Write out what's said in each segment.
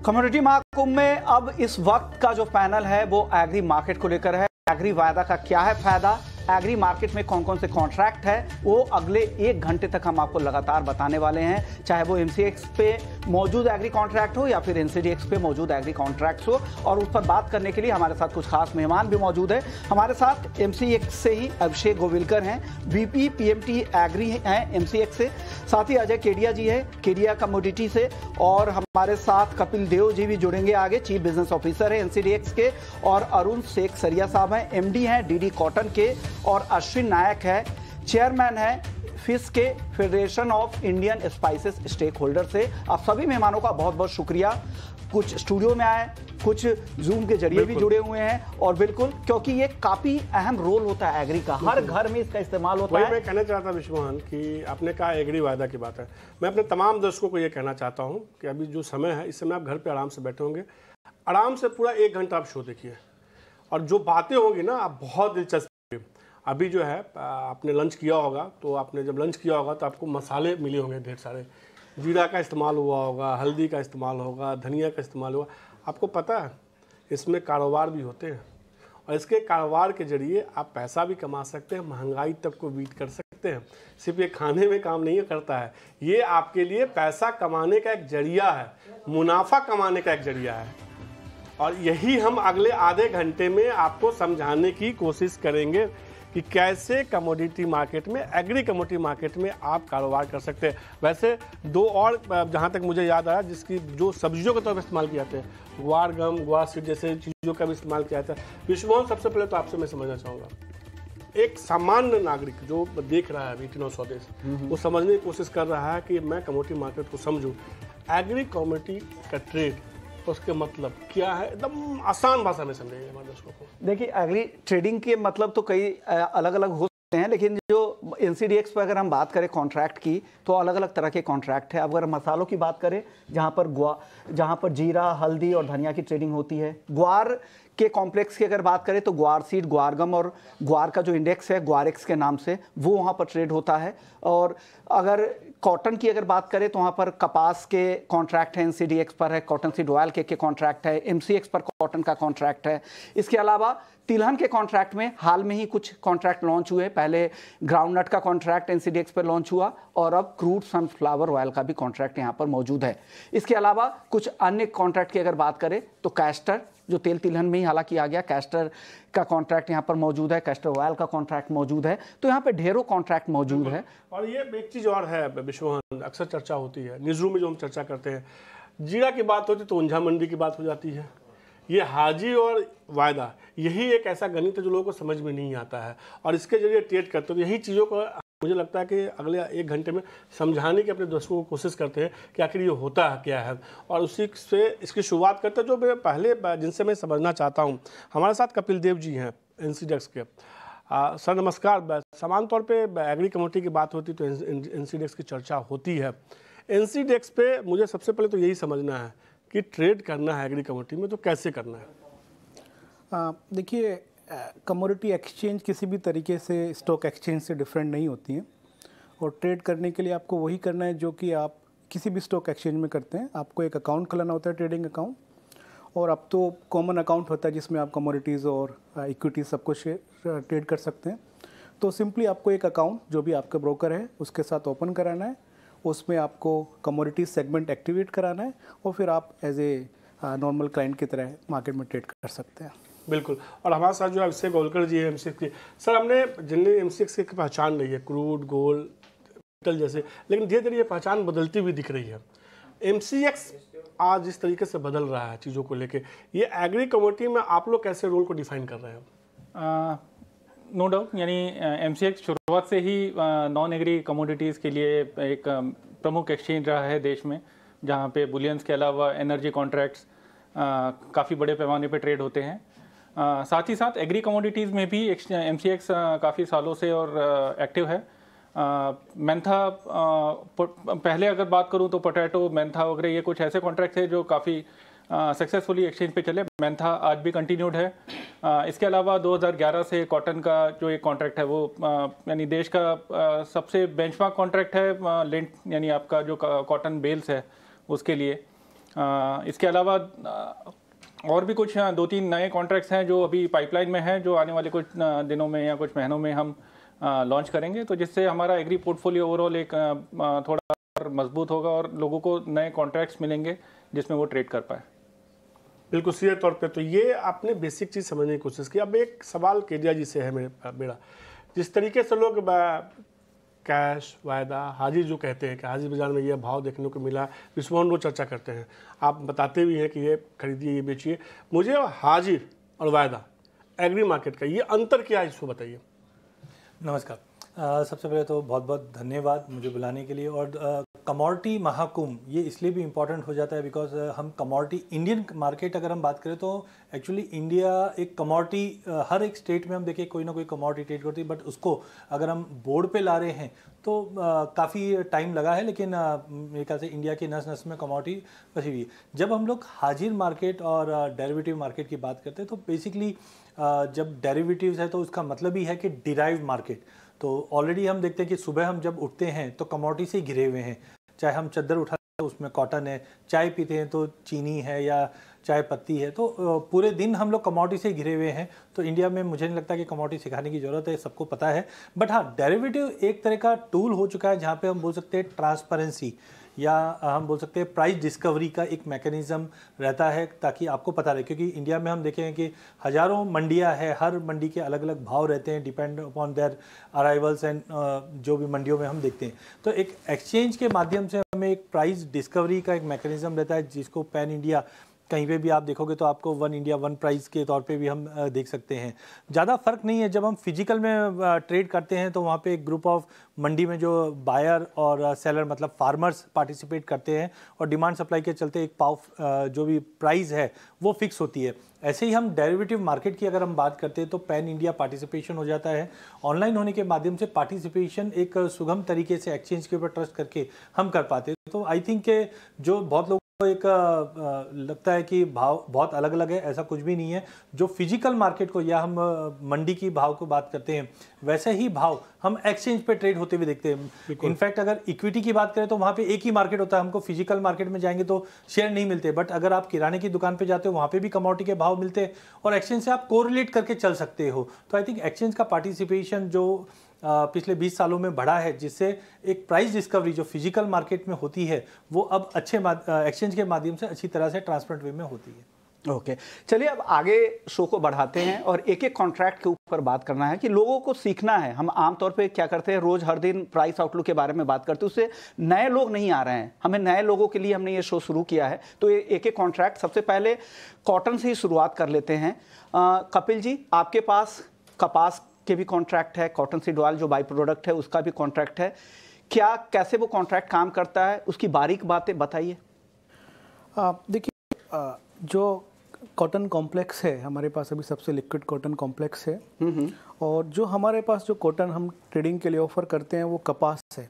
Commodity Mahakumbh में अब इस वक्त का जो पैनल है वो एग्री मार्केट को लेकर है। एग्री वायदा का क्या है फायदा, एग्री मार्केट में कौन कौन से कॉन्ट्रैक्ट है, वो अगले 1 घंटे तक हम आपको लगातार बताने वाले हैं। चाहे वो एमसीएक्स पे मौजूद एग्री कॉन्ट्रैक्ट हो या फिर एनसीडीएक्स पे मौजूद एग्री कॉन्ट्रैक्ट्स हो। और उस पर बात करने के लिए हमारे साथ कुछ खास मेहमान भी मौजूद है। हमारे साथ एमसीएक्स से ही अभिषेक गोविलकर हैं, वीपी पीएमटी एग्री हैं एमसीएक्स से। साथ ही अजय केडिया जी है केडिया कमोडिटी से। और हमारे साथ कपिल देव जी भी जुड़ेंगे आगे, चीफ बिजनेस ऑफिसर है एनसीडीएक्स के। और अरुण शेख सरिया साहब हैं, एमडी हैं डीडी कॉटन के। और अश्विन नायक है, चेयरमैन है फिश के federation of Indian spices stakeholder से। आप सभी मेहमानों का बहुत बहुत शुक्रिया। कुछ स्टूडियो में आए, कुछ जूम के जरिए भी जुड़े हुए हैं। और बिल्कुल, क्योंकि ये काफी अहम रोल होता है एग्री का, हर घर में इसका इस्तेमाल होता है। मैं कहना चाहता विश्वमोहन कि आपने कहा एग्री वायदा की बात है। मैं अपने तमाम दर्शकों को ये कहना चाहता हूँ कि अभी जो समय है, इस समय आप घर पे आराम से बैठे होंगे, आराम से पूरा 1 घंटा आप शो देखिए। और जो बातें होंगी ना, आप बहुत दिलचस्प। अभी जो है आपने लंच किया होगा, तो आपने जब लंच किया होगा तो आपको मसाले मिले होंगे ढेर सारे। जीरा का इस्तेमाल हुआ होगा, हल्दी का इस्तेमाल होगा, धनिया का इस्तेमाल होगा। आपको पता है इसमें कारोबार भी होते हैं, और इसके कारोबार के जरिए आप पैसा भी कमा सकते हैं, महंगाई तक को बीट कर सकते हैं। सिर्फ ये खाने में काम नहीं करता है, ये आपके लिए पैसा कमाने का एक जरिया है, मुनाफा कमाने का एक जरिया है। और यही हम अगले आधे घंटे में आपको समझाने की कोशिश करेंगे कि कैसे कमोडिटी मार्केट में, एग्री कमोडिटी मार्केट में आप कारोबार कर सकते हैं। वैसे 2 और जहाँ तक मुझे याद आया जिसकी जो सब्जियों के तौर पर इस्तेमाल किया जाते हैं, ग्वार गम, ग्वार सीड जैसे चीज़ों का भी इस्तेमाल किया जाता है। विश्वमोहन, सबसे पहले तो आपसे मैं समझना चाहूँगा, एक सामान्य नागरिक जो देख रहा है वीटी स्वदेश, वो समझने की कोशिश कर रहा है कि मैं कमोडिटी मार्केट को समझूँ, एग्री कमोडिटी का ट्रेड, उसके मतलब क्या है, एकदम आसान भाषा में समझेंगे हमारे दर्शकों को। देखिए, एग्री ट्रेडिंग के मतलब तो कई अलग अलग हो सकते हैं, लेकिन जो एनसीडीएक्स पर अगर हम बात करें कॉन्ट्रैक्ट की, तो अलग अलग तरह के कॉन्ट्रैक्ट है। अगर मसालों की बात करें, जहाँ पर जीरा, हल्दी और धनिया की ट्रेडिंग होती है। ग्वार के कॉम्प्लेक्स की अगर बात करें तो ग्वार सीड, ग्वारगम और ग्वार का जो इंडेक्स है ग्वारेक्स के नाम से, वो वहाँ पर ट्रेड होता है। और अगर कॉटन की अगर बात करें तो वहाँ पर कपास के कॉन्ट्रैक्ट है, एनसीडीएक्स पर है कॉटन सीड ऑयल के कॉन्ट्रैक्ट है, एमसीएक्स पर कॉटन का कॉन्ट्रैक्ट है। इसके अलावा तिलहन के कॉन्ट्रैक्ट में हाल में ही कुछ कॉन्ट्रैक्ट लॉन्च हुए। पहले ग्राउंडनट का कॉन्ट्रैक्ट एनसीडीएक्स पर लॉन्च हुआ, और अब क्रूड सनफ्लावर ऑयल का भी कॉन्ट्रैक्ट यहाँ पर मौजूद है। इसके अलावा कुछ अन्य कॉन्ट्रैक्ट की अगर बात करें तो कैस्टर, जो तेल तिलहन में ही हालांकि आ गया, कैस्टर का कॉन्ट्रैक्ट यहाँ पर मौजूद है, कैस्टर ऑयल का कॉन्ट्रैक्ट मौजूद है। तो यहाँ पे ढेरों कॉन्ट्रैक्ट मौजूद है। और ये एक चीज़ और है विश्वमोहन, अक्सर चर्चा होती है न्यूज़ रूम में, जो हम चर्चा करते हैं, जीरा की बात होती है तो ऊंझा मंडी की बात हो जाती है। ये हाजी और वायदा, यही एक ऐसा गणित है जो लोगों को समझ में नहीं आता है, और इसके जरिए ट्रेड करते हो। यही चीज़ों को मुझे लगता है कि अगले 1 घंटे में समझाने की अपने दर्शकों को कोशिश करते हैं कि आखिर ये होता है क्या है, और उसी से इसकी शुरुआत करते हैं। जो मैं पहले जिनसे मैं समझना चाहता हूँ, हमारे साथ कपिल देव जी हैं एनसीडीएक्स के। सर नमस्कार। सामान्य तौर पे एग्री कमोडिटी की बात होती तो एनसीडीएक्स की चर्चा होती है। एनसीडीएक्स पे मुझे सबसे पहले तो यही समझना है कि ट्रेड करना है एग्री कमोडिटी में तो कैसे करना है। देखिए, कमोडिटी एक्सचेंज किसी भी तरीके से स्टॉक एक्सचेंज से डिफरेंट नहीं होती हैं, और ट्रेड करने के लिए आपको वही करना है जो कि आप किसी भी स्टॉक एक्सचेंज में करते हैं। आपको एक अकाउंट खोलना होता है, ट्रेडिंग अकाउंट, और अब तो कॉमन अकाउंट होता है जिसमें आप कमोडिटीज़ और इक्विटीज़ सब कुछ ट्रेड कर सकते हैं। तो सिंपली आपको एक अकाउंट जो भी आपका ब्रोकर है उसके साथ ओपन कराना है, उसमें आपको कमोडिटी सेगमेंट एक्टिवेट कराना है, और फिर आप एज ए नॉर्मल क्लाइंट की तरह मार्केट में ट्रेड कर सकते हैं। बिल्कुल। और हमारे साथ जो है अभिषेक गोविलकर जी है एमसीएक्स की। सर, हमने जिनने एमसीएक्स की पहचान रही है क्रूड, गोल्ड, मेटल जैसे, लेकिन धीरे धीरे ये पहचान बदलती हुई दिख रही है। एमसीएक्स आज जिस तरीके से बदल रहा है चीज़ों को लेके, ये एग्री कमोडिटी में आप लोग कैसे रोल को डिफाइन कर रहे हैं? नो डाउट, यानी एमसीएक्स शुरुआत से ही नॉन एग्री कमोडिटीज़ के लिए एक प्रमुख एक्सचेंज रहा है देश में, जहाँ पे बुलियंस के अलावा एनर्जी कॉन्ट्रैक्ट्स काफ़ी बड़े पैमाने पे ट्रेड होते हैं। साथ ही साथ एग्री कमोडिटीज़ में भी एमसीएक्स काफ़ी सालों से और एक्टिव है। मेंथा, पहले अगर बात करूं तो पोटैटो, मेंथा वगैरह, ये कुछ ऐसे कॉन्ट्रैक्ट थे जो काफ़ी सक्सेसफुली एक्सचेंज पे चले। मेंथा आज भी कंटिन्यूड है। इसके अलावा 2011 से कॉटन का जो एक कॉन्ट्रैक्ट है वो यानी देश का सबसे बेंचमार्क कॉन्ट्रैक्ट है, लिंट यानी आपका जो कॉटन बेल्स है उसके लिए। इसके अलावा और भी कुछ 2-3 नए कॉन्ट्रैक्ट्स हैं जो अभी पाइपलाइन में हैं, जो आने वाले कुछ दिनों में या कुछ महीनों में हम लॉन्च करेंगे, तो जिससे हमारा एग्री पोर्टफोलियो ओवरऑल एक थोड़ा मजबूत होगा और लोगों को नए कॉन्ट्रैक्ट्स मिलेंगे जिसमें वो ट्रेड कर पाए। बिल्कुल सीधे तौर पे तो ये आपने बेसिक चीज़ समझने की कोशिश की। अब एक सवाल केडिया जी से है मेरा, जिस तरीके से लोग कैश वायदा हाजिर जो कहते हैं कि हाजिर बाजार में ये भाव देखने को मिला, विश्वभर लोग चर्चा करते हैं, आप बताते भी हैं कि ये खरीदिए ये बेचिए। मुझे हाजिर और वायदा एग्री मार्केट का ये अंतर क्या है, इसको बताइए। नमस्कार। सबसे पहले तो बहुत बहुत धन्यवाद मुझे बुलाने के लिए। और कमोडिटी महाकुंभ ये इसलिए भी इम्पॉर्टेंट हो जाता है बिकॉज हम कमोडिटी इंडियन मार्केट अगर हम बात करें तो एक्चुअली इंडिया एक कमोडिटी हर एक स्टेट में हम देखें कोई ना कोई कमोडिटी ट्रेड करती है, बट उसको अगर हम बोर्ड पे ला रहे हैं तो काफ़ी टाइम लगा है, लेकिन मेरे ख्याल से इंडिया की नस नस में कमोडिटी बसी हुई है। जब हम लोग हाजिर मार्केट और डेरिवेटिव मार्केट की बात करते हैं तो बेसिकली जब डेरिवेटिव्स है तो उसका मतलब ही है कि डिराइव मार्केट। तो ऑलरेडी हम देखते हैं कि सुबह हम जब उठते हैं तो कमोडिटी से घिरे हुए हैं, चाहे हम चद्दर उठा उसमें कॉटन है, चाय पीते हैं तो चीनी है या चाय पत्ती है, तो पूरे दिन हम लोग कमोडिटी से घिरे हुए हैं। तो इंडिया में मुझे नहीं लगता कि कमोडिटी सिखाने की ज़रूरत है, सबको पता है। बट हाँ, डेरिवेटिव एक तरह का टूल हो चुका है जहाँ पे हम बोल सकते हैं ट्रांसपेरेंसी या हम बोल सकते हैं प्राइस डिस्कवरी का एक मैकेनिज़्म रहता है ताकि आपको पता रहे। क्योंकि इंडिया में हम देखें कि हज़ारों मंडियां हैं, हर मंडी के अलग अलग भाव रहते हैं depend upon their arrivals and जो भी मंडियों में हम देखते हैं। तो एक एक्सचेंज के माध्यम से हमें एक प्राइस डिस्कवरी का एक मैकेनिज़्म रहता है जिसको पैन इंडिया कहीं पे भी आप देखोगे तो आपको वन इंडिया वन प्राइस के तौर पे भी हम देख सकते हैं। ज़्यादा फर्क नहीं है। जब हम फिजिकल में ट्रेड करते हैं तो वहाँ पे एक ग्रुप ऑफ मंडी में जो बायर और सेलर मतलब फार्मर्स पार्टिसिपेट करते हैं और डिमांड सप्लाई के चलते एक पाव जो भी प्राइस है वो फिक्स होती है। ऐसे ही हम डेरिवेटिव मार्केट की अगर हम बात करते हैं तो पैन इंडिया पार्टिसिपेशन हो जाता है। ऑनलाइन होने के माध्यम से पार्टिसिपेशन एक सुगम तरीके से एक्सचेंज के ऊपर ट्रस्ट करके हम कर पाते हैं। तो आई थिंक के जो बहुत लोग एक लगता है कि भाव बहुत अलग अलग है, ऐसा कुछ भी नहीं है। जो फिजिकल मार्केट को या हम मंडी की भाव को बात करते हैं वैसे ही भाव हम एक्सचेंज पे ट्रेड होते हुए देखते हैं। इनफैक्ट अगर इक्विटी की बात करें तो वहाँ पे एक ही मार्केट होता है, हमको फिजिकल मार्केट में जाएंगे तो शेयर नहीं मिलते, बट अगर आप किराने की दुकान पे जाते हो वहाँ पे भी कमोडिटी के भाव मिलते हैं और एक्सचेंज से आप कोरिलेट करके चल सकते हो। तो आई थिंक एक्सचेंज का पार्टिसिपेशन जो पिछले 20 सालों में बढ़ा है, जिससे एक प्राइस डिस्कवरी जो फिजिकल मार्केट में होती है वो अब अच्छे एक्सचेंज के माध्यम से अच्छी तरह से ट्रांसपेरेंट वे में होती है। ओके, चलिए अब आगे शो को बढ़ाते हैं और एक एक कॉन्ट्रैक्ट के ऊपर बात करना है कि लोगों को सीखना है। हम आमतौर पे क्या करते हैं, रोज हर दिन प्राइस आउटलुक के बारे में बात करते हैं, उससे नए लोग नहीं आ रहे हैं। हमें नए लोगों के लिए हमने ये शो शुरू किया है। तो एक एक कॉन्ट्रैक्ट, सबसे पहले कॉटन से ही शुरुआत कर लेते हैं। कपिल जी, आपके पास कपास के भी कॉन्ट्रैक्ट है, कॉटन सीड ऑयल जो बाई प्रोडक्ट है उसका भी कॉन्ट्रैक्ट है। क्या कैसे वो कॉन्ट्रैक्ट काम करता है, उसकी बारीक बातें बताइए। देखिए, जो कॉटन कॉम्प्लेक्स है हमारे पास अभी सबसे लिक्विड कॉटन कॉम्प्लेक्स है, और जो हमारे पास जो कॉटन हम ट्रेडिंग के लिए ऑफर करते हैं वो कपास है।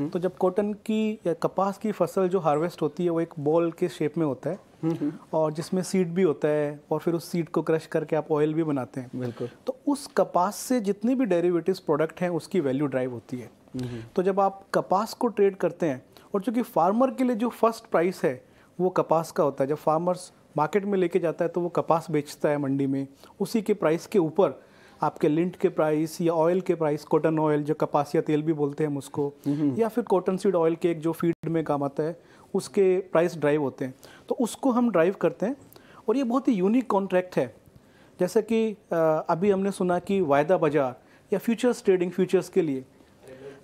तो जब कॉटन की या कपास की फसल जो हार्वेस्ट होती है वो एक बॉल के शेप में होता है और जिसमें सीड भी होता है और फिर उस सीड को क्रश करके आप ऑयल भी बनाते हैं। बिल्कुल। तो उस कपास से जितनी भी डेरिवेटिव्स प्रोडक्ट हैं उसकी वैल्यू ड्राइव होती है। तो जब आप कपास को ट्रेड करते हैं, और चूँकि फार्मर के लिए जो फर्स्ट प्राइस है वो कपास का होता है, जब फार्मर्स मार्केट में लेके जाता है तो वो कपास बेचता है मंडी में, उसी के प्राइस के ऊपर आपके लिंट के प्राइस या ऑयल के प्राइस, कॉटन ऑयल जो कपासिया तेल भी बोलते हैं हम उसको, या फिर कॉटन सीड ऑयल के एक जो फीड में काम आता है उसके प्राइस ड्राइव होते हैं। तो उसको हम ड्राइव करते हैं और ये बहुत ही यूनिक कॉन्ट्रैक्ट है। जैसे कि अभी हमने सुना कि वायदा बाजार या फ्यूचर्स ट्रेडिंग, फ्यूचर्स के लिए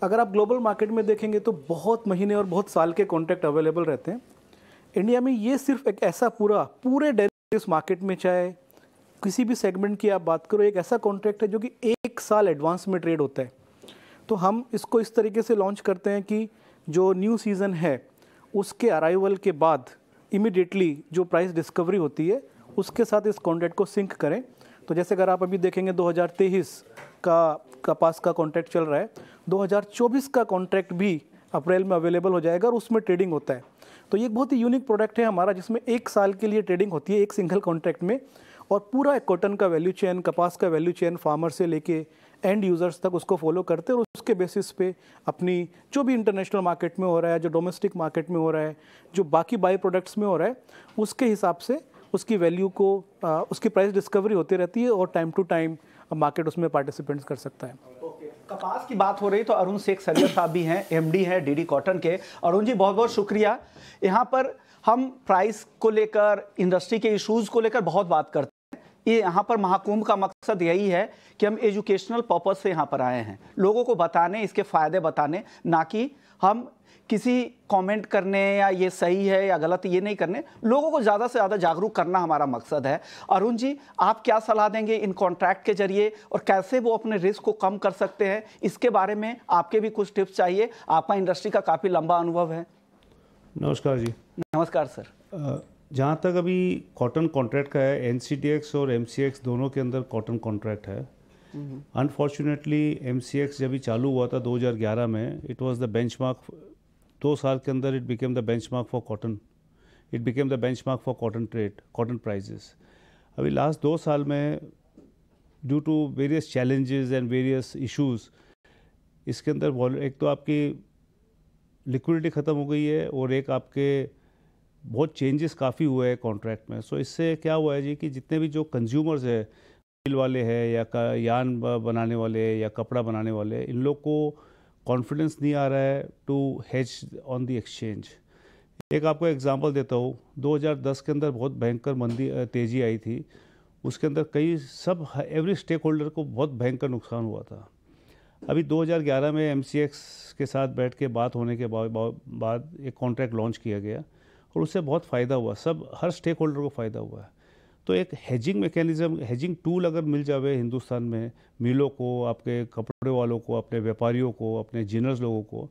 अगर आप ग्लोबल मार्केट में देखेंगे तो बहुत महीने और बहुत साल के कॉन्ट्रैक्ट अवेलेबल रहते हैं। इंडिया में ये सिर्फ एक ऐसा पूरे डेरिवेटिव्स मार्केट में चाहे किसी भी सेगमेंट की आप बात करो, एक ऐसा कॉन्ट्रैक्ट है जो कि 1 साल एडवांस में ट्रेड होता है। तो हम इसको इस तरीके से लॉन्च करते हैं कि जो न्यू सीज़न है उसके अराइवल के बाद इमीडिएटली जो प्राइस डिस्कवरी होती है उसके साथ इस कॉन्ट्रैक्ट को सिंक करें। तो जैसे अगर आप अभी देखेंगे 2023 का कपास का कॉन्ट्रैक्ट चल रहा है, 2024 का कॉन्ट्रैक्ट भी अप्रैल में अवेलेबल हो जाएगा और उसमें ट्रेडिंग होता है। तो ये एक बहुत ही यूनिक प्रोडक्ट है हमारा जिसमें 1 साल के लिए ट्रेडिंग होती है एक सिंगल कॉन्ट्रैक्ट में, और पूरा एक कॉटन का वैल्यू चेन, कपास का वैल्यू चेन, फार्मर से लेके एंड यूज़र्स तक उसको फॉलो करते हैं और उसके बेसिस पे अपनी जो भी इंटरनेशनल मार्केट में हो रहा है, जो डोमेस्टिक मार्केट में हो रहा है, जो बाकी बाई प्रोडक्ट्स में हो रहा है, उसके हिसाब से उसकी वैल्यू को उसकी प्राइस डिस्कवरी होती रहती है और टाइम टू टाइम मार्केट उसमें पार्टिसिपेंट्स कर सकता है। कपास की बात हो रही तो अरुण शेख सरिया साहब भी हैं, एमडी हैं डीडी कॉटन के। अरुण जी बहुत बहुत शुक्रिया। यहाँ पर हम प्राइस को लेकर, इंडस्ट्री के इश्यूज को लेकर बहुत बात करते हैं। ये यहाँ पर महाकुंभ का मकसद यही है कि हम एजुकेशनल पर्पज से यहाँ पर आए हैं, लोगों को बताने, इसके फायदे बताने, ना कि हम किसी कमेंट करने या ये सही है या गलत ये नहीं करने, लोगों को ज़्यादा से ज़्यादा जागरूक करना हमारा मकसद है। अरुण जी, आप क्या सलाह देंगे इन कॉन्ट्रैक्ट के जरिए और कैसे वो अपने रिस्क को कम कर सकते हैं? इसके बारे में आपके भी कुछ टिप्स चाहिए, आपका इंडस्ट्री का काफ़ी लंबा अनुभव है। नमस्कार जी। नमस्कार सर। जहाँ तक अभी कॉटन कॉन्ट्रैक्ट का है, एनसीटीएक्स और एमसीएक्स दोनों के अंदर कॉटन कॉन्ट्रैक्ट है। अनफॉर्चुनेटली एमसीएक्स जब भी चालू हुआ था 2011 में, इट वाज द बेंचमार्क। 2 साल के अंदर it became the benchmark for cotton, it became the benchmark for cotton trade, cotton prices. अभी लास्ट 2 साल में due to various challenges and various issues, इसके अंदर एक तो आपकी लिक्विडिटी ख़त्म हो गई है और एक आपके बहुत चेंजेस काफ़ी हुए हैं कॉन्ट्रैक्ट में। सो इससे क्या हुआ है जी कि जितने भी जो कंज्यूमर्स है, मिल वाले हैं या यान बनाने वाले या कपड़ा बनाने वाले, इन लोग को कॉन्फिडेंस नहीं आ रहा है to hedge on the exchange. एक आपको एग्जांपल देता हूँ, 2010 के अंदर बहुत भयंकर मंदी तेज़ी आई थी, उसके अंदर एवरी स्टेक होल्डर को बहुत भयंकर नुकसान हुआ था। अभी 2011 में एमसीएक्स के साथ बैठ के बात होने के बाद एक कॉन्ट्रैक्ट लॉन्च किया गया और उससे बहुत फ़ायदा हुआ, हर स्टेक होल्डर को फ़ायदा हुआ है। तो एक हेजिंग मैकेनिज़्म, हेजिंग टूल अगर मिल जाए हिंदुस्तान में, मिलों को, आपके कपड़े वालों को, अपने व्यापारियों को, अपने जिनर्स लोगों को,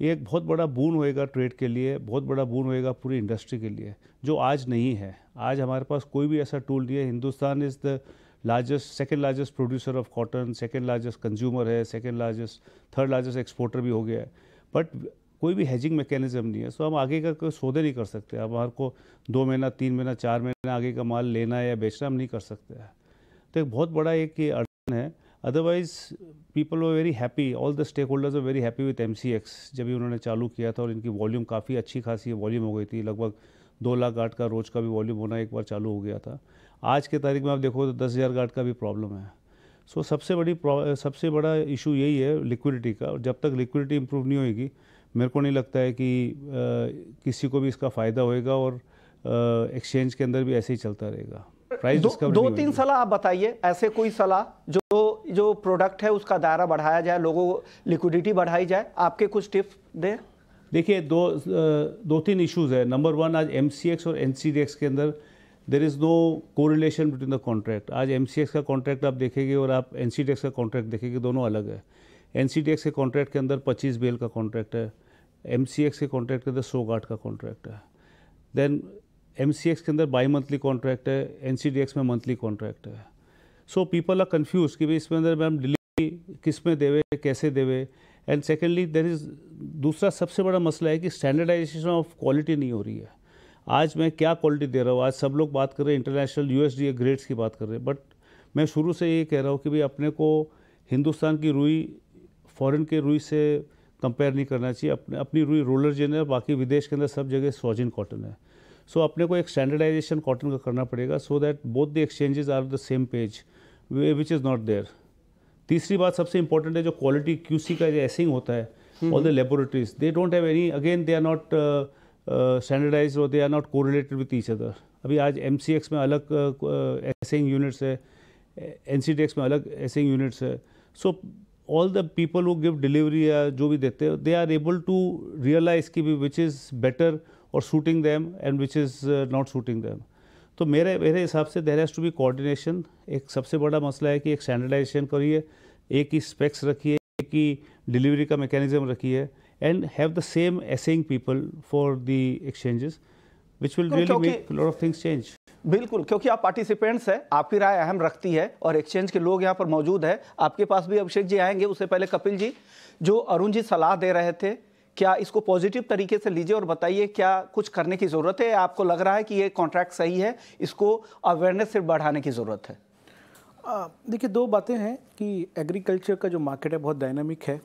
ये एक बहुत बड़ा बून होएगा ट्रेड के लिए, बहुत बड़ा बून होएगा पूरी इंडस्ट्री के लिए, जो आज नहीं है। आज हमारे पास कोई भी ऐसा टूल नहीं है। Hindustan is the second largest producer of cotton, second largest consumer है, थर्ड लार्जेस्ट एक्सपोर्टर भी हो गया है, बट कोई भी हेजिंग मैकेनिज्म नहीं है। सो हम आगे का कोई सौदे नहीं कर सकते। अब हमारे को 2 महीना, 3 महीना, 4 महीना आगे का माल लेना है या बेचना हम नहीं कर सकते हैं। तो एक बहुत बड़ा एक ये अड़चन है। Otherwise people were very happy, all the stakeholders were very happy with MCX जब भी उन्होंने चालू किया था, और इनकी वॉल्यूम काफ़ी अच्छी खासी वॉल्यूम हो गई थी, लगभग 2 लाख गार्ड का रोज़ का भी वॉल्यूम होना एक बार चालू हो गया था। आज के तारीख में आप देखो तो 10,000 गार्ड का भी प्रॉब्लम है। सो सबसे बड़ा इशू यही है लिक्विडिटी का, और जब तक लिक्विडिटी इंप्रूव नहीं होगी, मेरे को नहीं लगता है कि किसी को भी इसका फ़ायदा होएगा, और एक्सचेंज के अंदर भी ऐसे ही चलता रहेगा। प्राइस डिस्कवरी 2-3 सलाह आप बताइए, ऐसे कोई सलाह जो प्रोडक्ट है उसका दायरा बढ़ाया जाए, लोगों को लिक्विडिटी बढ़ाई जाए, आपके कुछ टिप्स दें। देखिए, 2-3 इश्यूज़ है। नंबर 1, आज एमसीएक्स और एनसीडीएक्स के अंदर there is no correlation between the contract. आज एमसीएक्स का कॉन्ट्रैक्ट आप देखेंगे और आप एनसीडीएक्स का कॉन्ट्रैक्ट देखेंगे, दोनों अलग है। एनसीडीएक्स के कॉन्ट्रैक्ट के अंदर 25 बेल का कॉन्ट्रैक्ट है, एमसीएक्स के कॉन्ट्रैक्ट के अंदर 100 गार्ड का कॉन्ट्रैक्ट है। देन एमसीएक्स के अंदर बाई मंथली कॉन्ट्रैक्ट है, एनसीडीएक्स में मंथली कॉन्ट्रैक्ट है। सो पीपल आर कन्फ्यूज कि भाई इसमें अंदर मैम डिलीवरी किस में देवे, कैसे देवे। एंड सेकेंडली दूसरा सबसे बड़ा मसला है कि स्टैंडर्डाइजेशन ऑफ क्वालिटी नहीं हो रही है। आज मैं क्या क्वालिटी दे रहा हूँ, आज सब लोग बात कर रहे हैं इंटरनेशनल यूएसडीए ग्रेड्स की बात कर रहे हैं, बट मैं शुरू से ये कह रहा हूँ कि भाई अपने को हिंदुस्तान की रुई फॉरेन के रुई से कंपेयर नहीं करना चाहिए। अपनी रुई रोलर जेन है, बाकी विदेश के अंदर सब जगह सोजिन कॉटन है। सो अपने को एक स्टैंडर्डाइजेशन कॉटन का करना पड़ेगा, so that both the exchanges are the same page, which is not there. तीसरी बात सबसे इंपॉर्टेंट है, जो क्वालिटी क्यूसी का जो एसिंग होता है, all the laboratories they don't have any, again they are not standardize और they are not correlated with each other. अभी आज एमसीएक्स में अलग एसिंग यूनिट्स है, एनसीडीएक्स में अलग एसिंग यूनिट्स है। So all the people who give delivery या जो भी देते हैं, they are able to realise की विच इज़ बेटर और suiting them and which is not suiting them. तो मेरे हिसाब से there has to be coordination. एक सबसे बड़ा मसला है कि एक स्टैंडर्डाइजेशन करिए, एक ही स्पेक्स रखिए, एक ही डिलीवरी का मैकेनिज्म रखिए, and have the same assaying people for the exchanges, which will really make lot of things change. बिल्कुल, क्योंकि आप पार्टिसिपेंट्स हैं, आपकी राय अहम रखती है और एक्सचेंज के लोग यहाँ पर मौजूद है। आपके पास भी अभिषेक जी आएंगे, उससे पहले कपिल जी, जो अरुण जी सलाह दे रहे थे क्या इसको पॉजिटिव तरीके से लीजिए और बताइए क्या कुछ करने की ज़रूरत है, आपको लग रहा है कि ये कॉन्ट्रैक्ट सही है, इसको अवेयरनेस से बढ़ाने की ज़रूरत है? देखिए, दो बातें हैं कि एग्रीकल्चर का जो मार्केट है बहुत डायनामिक है।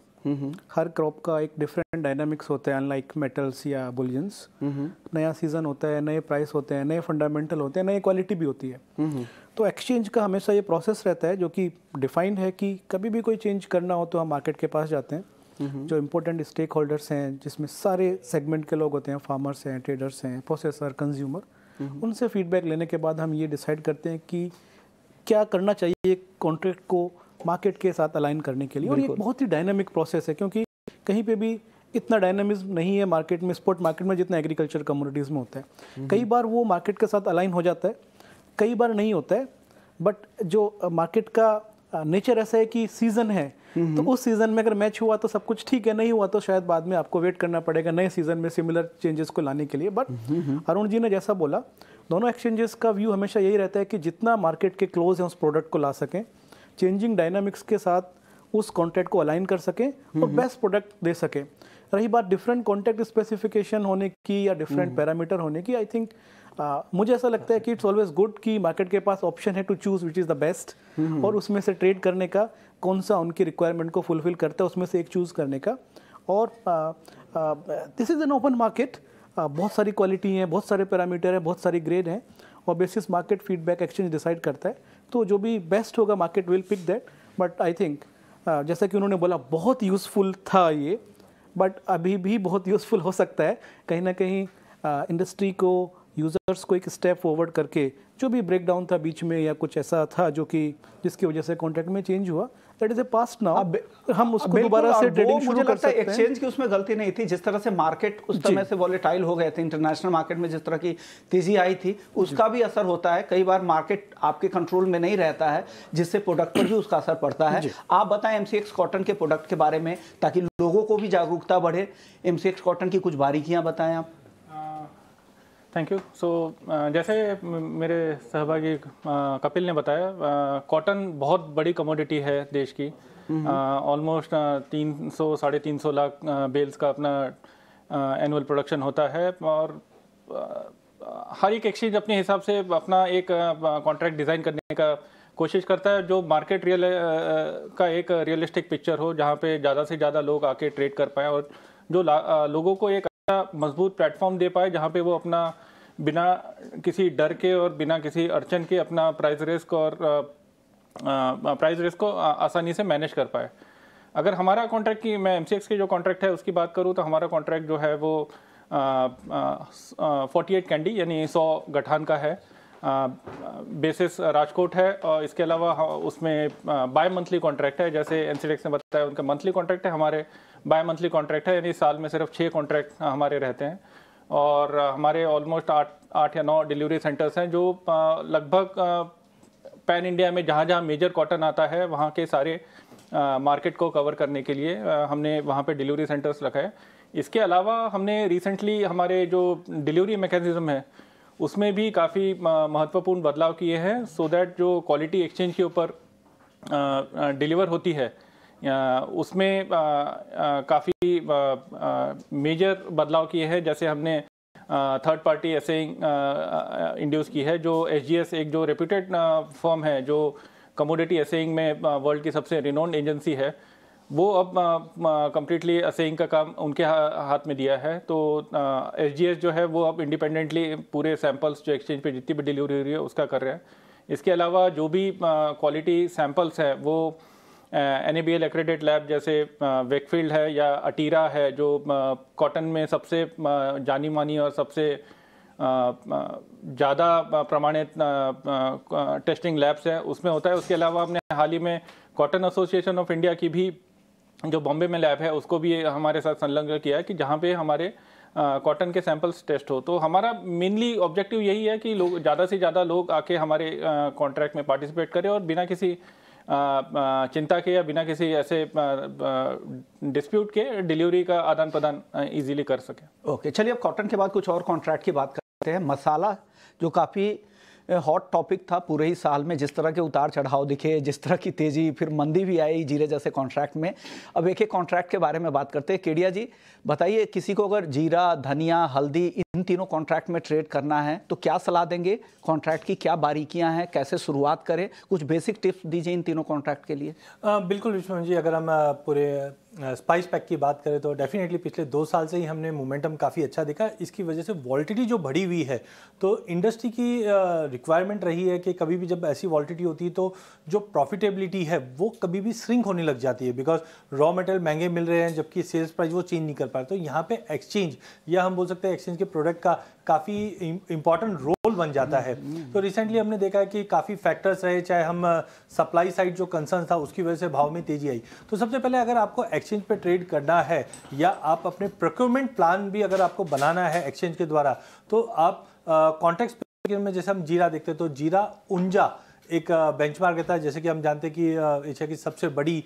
हर क्रॉप का एक डिफरेंट डायनामिक्स होता है, अनलाइक मेटल्स या बुलियंस। नया सीजन होता है, नए प्राइस होते हैं, नए फंडामेंटल होते हैं, नई क्वालिटी भी होती है। तो एक्सचेंज का हमेशा ये प्रोसेस रहता है जो कि डिफाइंड है कि कभी भी कोई चेंज करना हो तो हम मार्केट के पास जाते हैं। जो इम्पोर्टेंट स्टेक होल्डर्स हैं, जिसमें सारे सेगमेंट के लोग होते हैं, फार्मर्स हैं, ट्रेडर्स हैं, प्रोसेसर, कंज्यूमर, उनसे फीडबैक लेने के बाद हम ये डिसाइड करते हैं कि क्या करना चाहिए कॉन्ट्रैक्ट को मार्केट के साथ अलाइन करने के लिए। और ये बहुत ही डायनामिक प्रोसेस है, क्योंकि कहीं पे भी इतना डायनामिज्म नहीं है मार्केट में, स्पॉट मार्केट में, जितना एग्रीकल्चर कमोडिटीज़ में होता है। कई बार वो मार्केट के साथ अलाइन हो जाता है, कई बार नहीं होता है। बट जो मार्केट का नेचर ऐसा है कि सीज़न है, तो उस सीज़न में अगर मैच हुआ तो सब कुछ ठीक है, नहीं हुआ तो शायद बाद में आपको वेट करना पड़ेगा नए सीज़न में सिमिलर चेंजेस को लाने के लिए। बट अरुण जी ने जैसा बोला, दोनों एक्सचेंजेस का व्यू हमेशा यही रहता है कि जितना मार्केट के क्लोज है उस प्रोडक्ट को ला सकें, चेंजिंग डायनामिक्स के साथ उस कॉन्ट्रैक्ट को अलाइन कर सकें और बेस्ट प्रोडक्ट दे सकें। रही बात डिफरेंट कॉन्ट्रैक्ट स्पेसिफिकेशन होने की या डिफरेंट पैरामीटर होने की, आई थिंक मुझे ऐसा लगता है कि इट्स ऑलवेज गुड कि मार्केट के पास ऑप्शन है to choose which is the best, और उसमें से ट्रेड करने का कौन सा उनकी रिक्वायरमेंट को फुलफिल करता है उसमें से एक चूज़ करने का। और this is an open market, बहुत सारी क्वालिटी हैं, बहुत सारे पैरामीटर हैं, बहुत सारी ग्रेड हैं, और basis market feedback exchange decide करता है। तो जो भी बेस्ट होगा market will pick that. But I think जैसा कि उन्होंने बोला, बहुत यूज़फुल था ये, बट अभी भी बहुत यूज़फुल हो सकता है। कहीं ना कहीं इंडस्ट्री को, यूज़र्स को एक स्टेप फॉरवर्ड करके जो भी ब्रेकडाउन था बीच में या कुछ ऐसा था जो कि जिसकी वजह से कॉन्ट्रैक्ट में चेंज हुआ, that is a past now. हम उसको दोबारा से ट्रेडिंग शुरू कर सकते हैं। एक्सचेंज की उसमें गलती नहीं थी, जिस तरह से मार्केट उस समय से वॉलेटाइल हो गए थे, इंटरनेशनल मार्केट में जिस तरह की तेजी आई थी, उसका भी असर होता है। कई बार मार्केट आपके कंट्रोल में नहीं रहता है, जिससे प्रोडक्ट पर भी उसका असर पड़ता है। आप बताएं एमसीएक्स कॉटन के प्रोडक्ट के बारे में, ताकि लोगों को भी जागरूकता बढ़े। एमसीएक्स कॉटन की कुछ बारीकियां बताएं आप। Thank you. सो जैसे मेरे सहभागी कपिल ने बताया, कॉटन बहुत बड़ी कमोडिटी है देश की। ऑलमोस्ट 300-350 लाख बेल्स का अपना एनुअल प्रोडक्शन होता है, और हर एक एक्सचेंज अपने हिसाब से अपना एक कॉन्ट्रैक्ट डिज़ाइन करने का कोशिश करता है जो मार्केट का एक रियलिस्टिक पिक्चर हो, जहाँ पे ज़्यादा से ज़्यादा लोग आके ट्रेड कर पाएँ, और जो लोगों को एक मजबूत प्लेटफॉर्म दे पाए जहाँ पे वो अपना बिना किसी डर के और बिना किसी अड़चन के अपना प्राइस रिस्क को आसानी से मैनेज कर पाए। अगर हमारा कॉन्ट्रैक्ट की, मैं एमसीएक्स की जो कॉन्ट्रैक्ट है उसकी बात करूँ, तो हमारा कॉन्ट्रैक्ट जो है वो 48 कैंडी यानी 100 गठान का है। बेसिस राजकोट है, और इसके अलावा उसमें बाय मंथली कॉन्ट्रैक्ट है। जैसे एनसीडेक्स ने बताया उनका मंथली कॉन्ट्रैक्ट है, हमारे बाय मंथली कॉन्ट्रैक्ट है, यानी साल में सिर्फ 6 कॉन्ट्रैक्ट हमारे रहते हैं। और हमारे ऑलमोस्ट 8 या 9 डिलीवरी सेंटर्स हैं, जो लगभग पैन इंडिया में जहाँ जहाँ मेजर कॉटन आता है वहाँ के सारे मार्केट को कवर करने के लिए हमने वहाँ पे डिलीवरी सेंटर्स रखा है। इसके अलावा हमने रिसेंटली हमारे जो डिलीवरी मैकेनिज्म है उसमें भी काफ़ी महत्वपूर्ण बदलाव किए हैं, सो दैट जो क्वालिटी एक्सचेंज के ऊपर डिलीवर होती है उसमें काफ़ी मेजर बदलाव किए हैं। जैसे हमने थर्ड पार्टी एसेइंग इंड्यूस की है, जो एसजीएस एक जो रेप्यूटेड फर्म है जो कमोडिटी एसेइंग में वर्ल्ड की सबसे रिनोन्ड एजेंसी है, वो अब कम्प्लीटली असेइंग का काम उनके हाथ में दिया है। तो एसजीएस जो है वो अब इंडिपेंडेंटली पूरे सैंपल्स जो एक्सचेंज पे जितनी भी डिलीवरी हो रही है उसका कर रहे हैं। इसके अलावा जो भी क्वालिटी सैंपल्स है वो NABL एक्रेडिट लैब जैसे वेकफील्ड है या अटीरा है, जो कॉटन में सबसे जानी मानी और सबसे ज़्यादा प्रमाणित टेस्टिंग लैब्स है, उसमें होता है। उसके अलावा हमने हाल ही में कॉटन एसोसिएशन ऑफ इंडिया की भी जो बॉम्बे में लैब है उसको भी हमारे साथ संलग्न किया है कि जहाँ पे हमारे कॉटन के सैंपल्स टेस्ट हो। तो हमारा मेनली ऑब्जेक्टिव यही है कि लोग ज़्यादा से ज़्यादा लोग आके हमारे कॉन्ट्रैक्ट में पार्टिसिपेट करें और बिना किसी चिंता के या बिना किसी ऐसे डिस्प्यूट के डिलीवरी का आदान प्रदान इजीली कर सके। ओके, चलिए अब कॉटन के बाद कुछ और कॉन्ट्रैक्ट की बात करते हैं। मसाला जो काफ़ी हॉट टॉपिक था पूरे ही साल में, जिस तरह के उतार चढ़ाव दिखे, जिस तरह की तेजी, फिर मंदी भी आई जीरे जैसे कॉन्ट्रैक्ट में। अब एक एक कॉन्ट्रैक्ट के बारे में बात करते हैं। केडिया जी बताइए, किसी को अगर जीरा, धनिया, हल्दी इन तीनों कॉन्ट्रैक्ट में ट्रेड करना है तो क्या सलाह देंगे? कॉन्ट्रैक्ट की क्या बारीकियां हैं, कैसे शुरुआत करें? कुछ बेसिक टिप्स दीजिए इन तीनों कॉन्ट्रैक्ट के लिए। बिल्कुल विश्वनाथ जी, अगर हम पूरे स्पाइस पैक की बात करें तो डेफिनेटली पिछले 2 साल से ही हमने मोमेंटम काफ़ी अच्छा देखा। इसकी वजह से वॉल्टिलिटी जो बढ़ी हुई है, तो इंडस्ट्री की रिक्वायरमेंट रही है कि कभी भी जब ऐसी वॉल्टिलिटी होती है तो जो प्रॉफिटेबिलिटी है वो कभी भी श्रिंक होने लग जाती है, बिकॉज रॉ मटेरियल महंगे मिल रहे हैं जबकि सेल्स प्राइस वो चेंज नहीं कर पा रहे। तो यहाँ पे एक्सचेंज, या हम बोल सकते हैं एक्सचेंज के प्रोडक्ट का काफ़ी इंपॉर्टेंट रोल बन जाता है। तो रिसेंटली हमने देखा है कि काफ़ी फैक्टर्स रहे, चाहे हम सप्लाई साइड जो कंसर्न था उसकी वजह से भाव में तेजी आई। तो सबसे पहले अगर आपको एक्सचेंज पे ट्रेड करना है या आप अपने प्रोक्योरमेंट प्लान भी अगर आपको बनाना है एक्सचेंज के द्वारा, तो आप कॉन्टेक्स्ट में जैसे हम जीरा देखते हैं तो जीरा ऊंजा एक बेंचमार्क रहता है। जैसे कि हम जानते हैं कि एशिया की सबसे बड़ी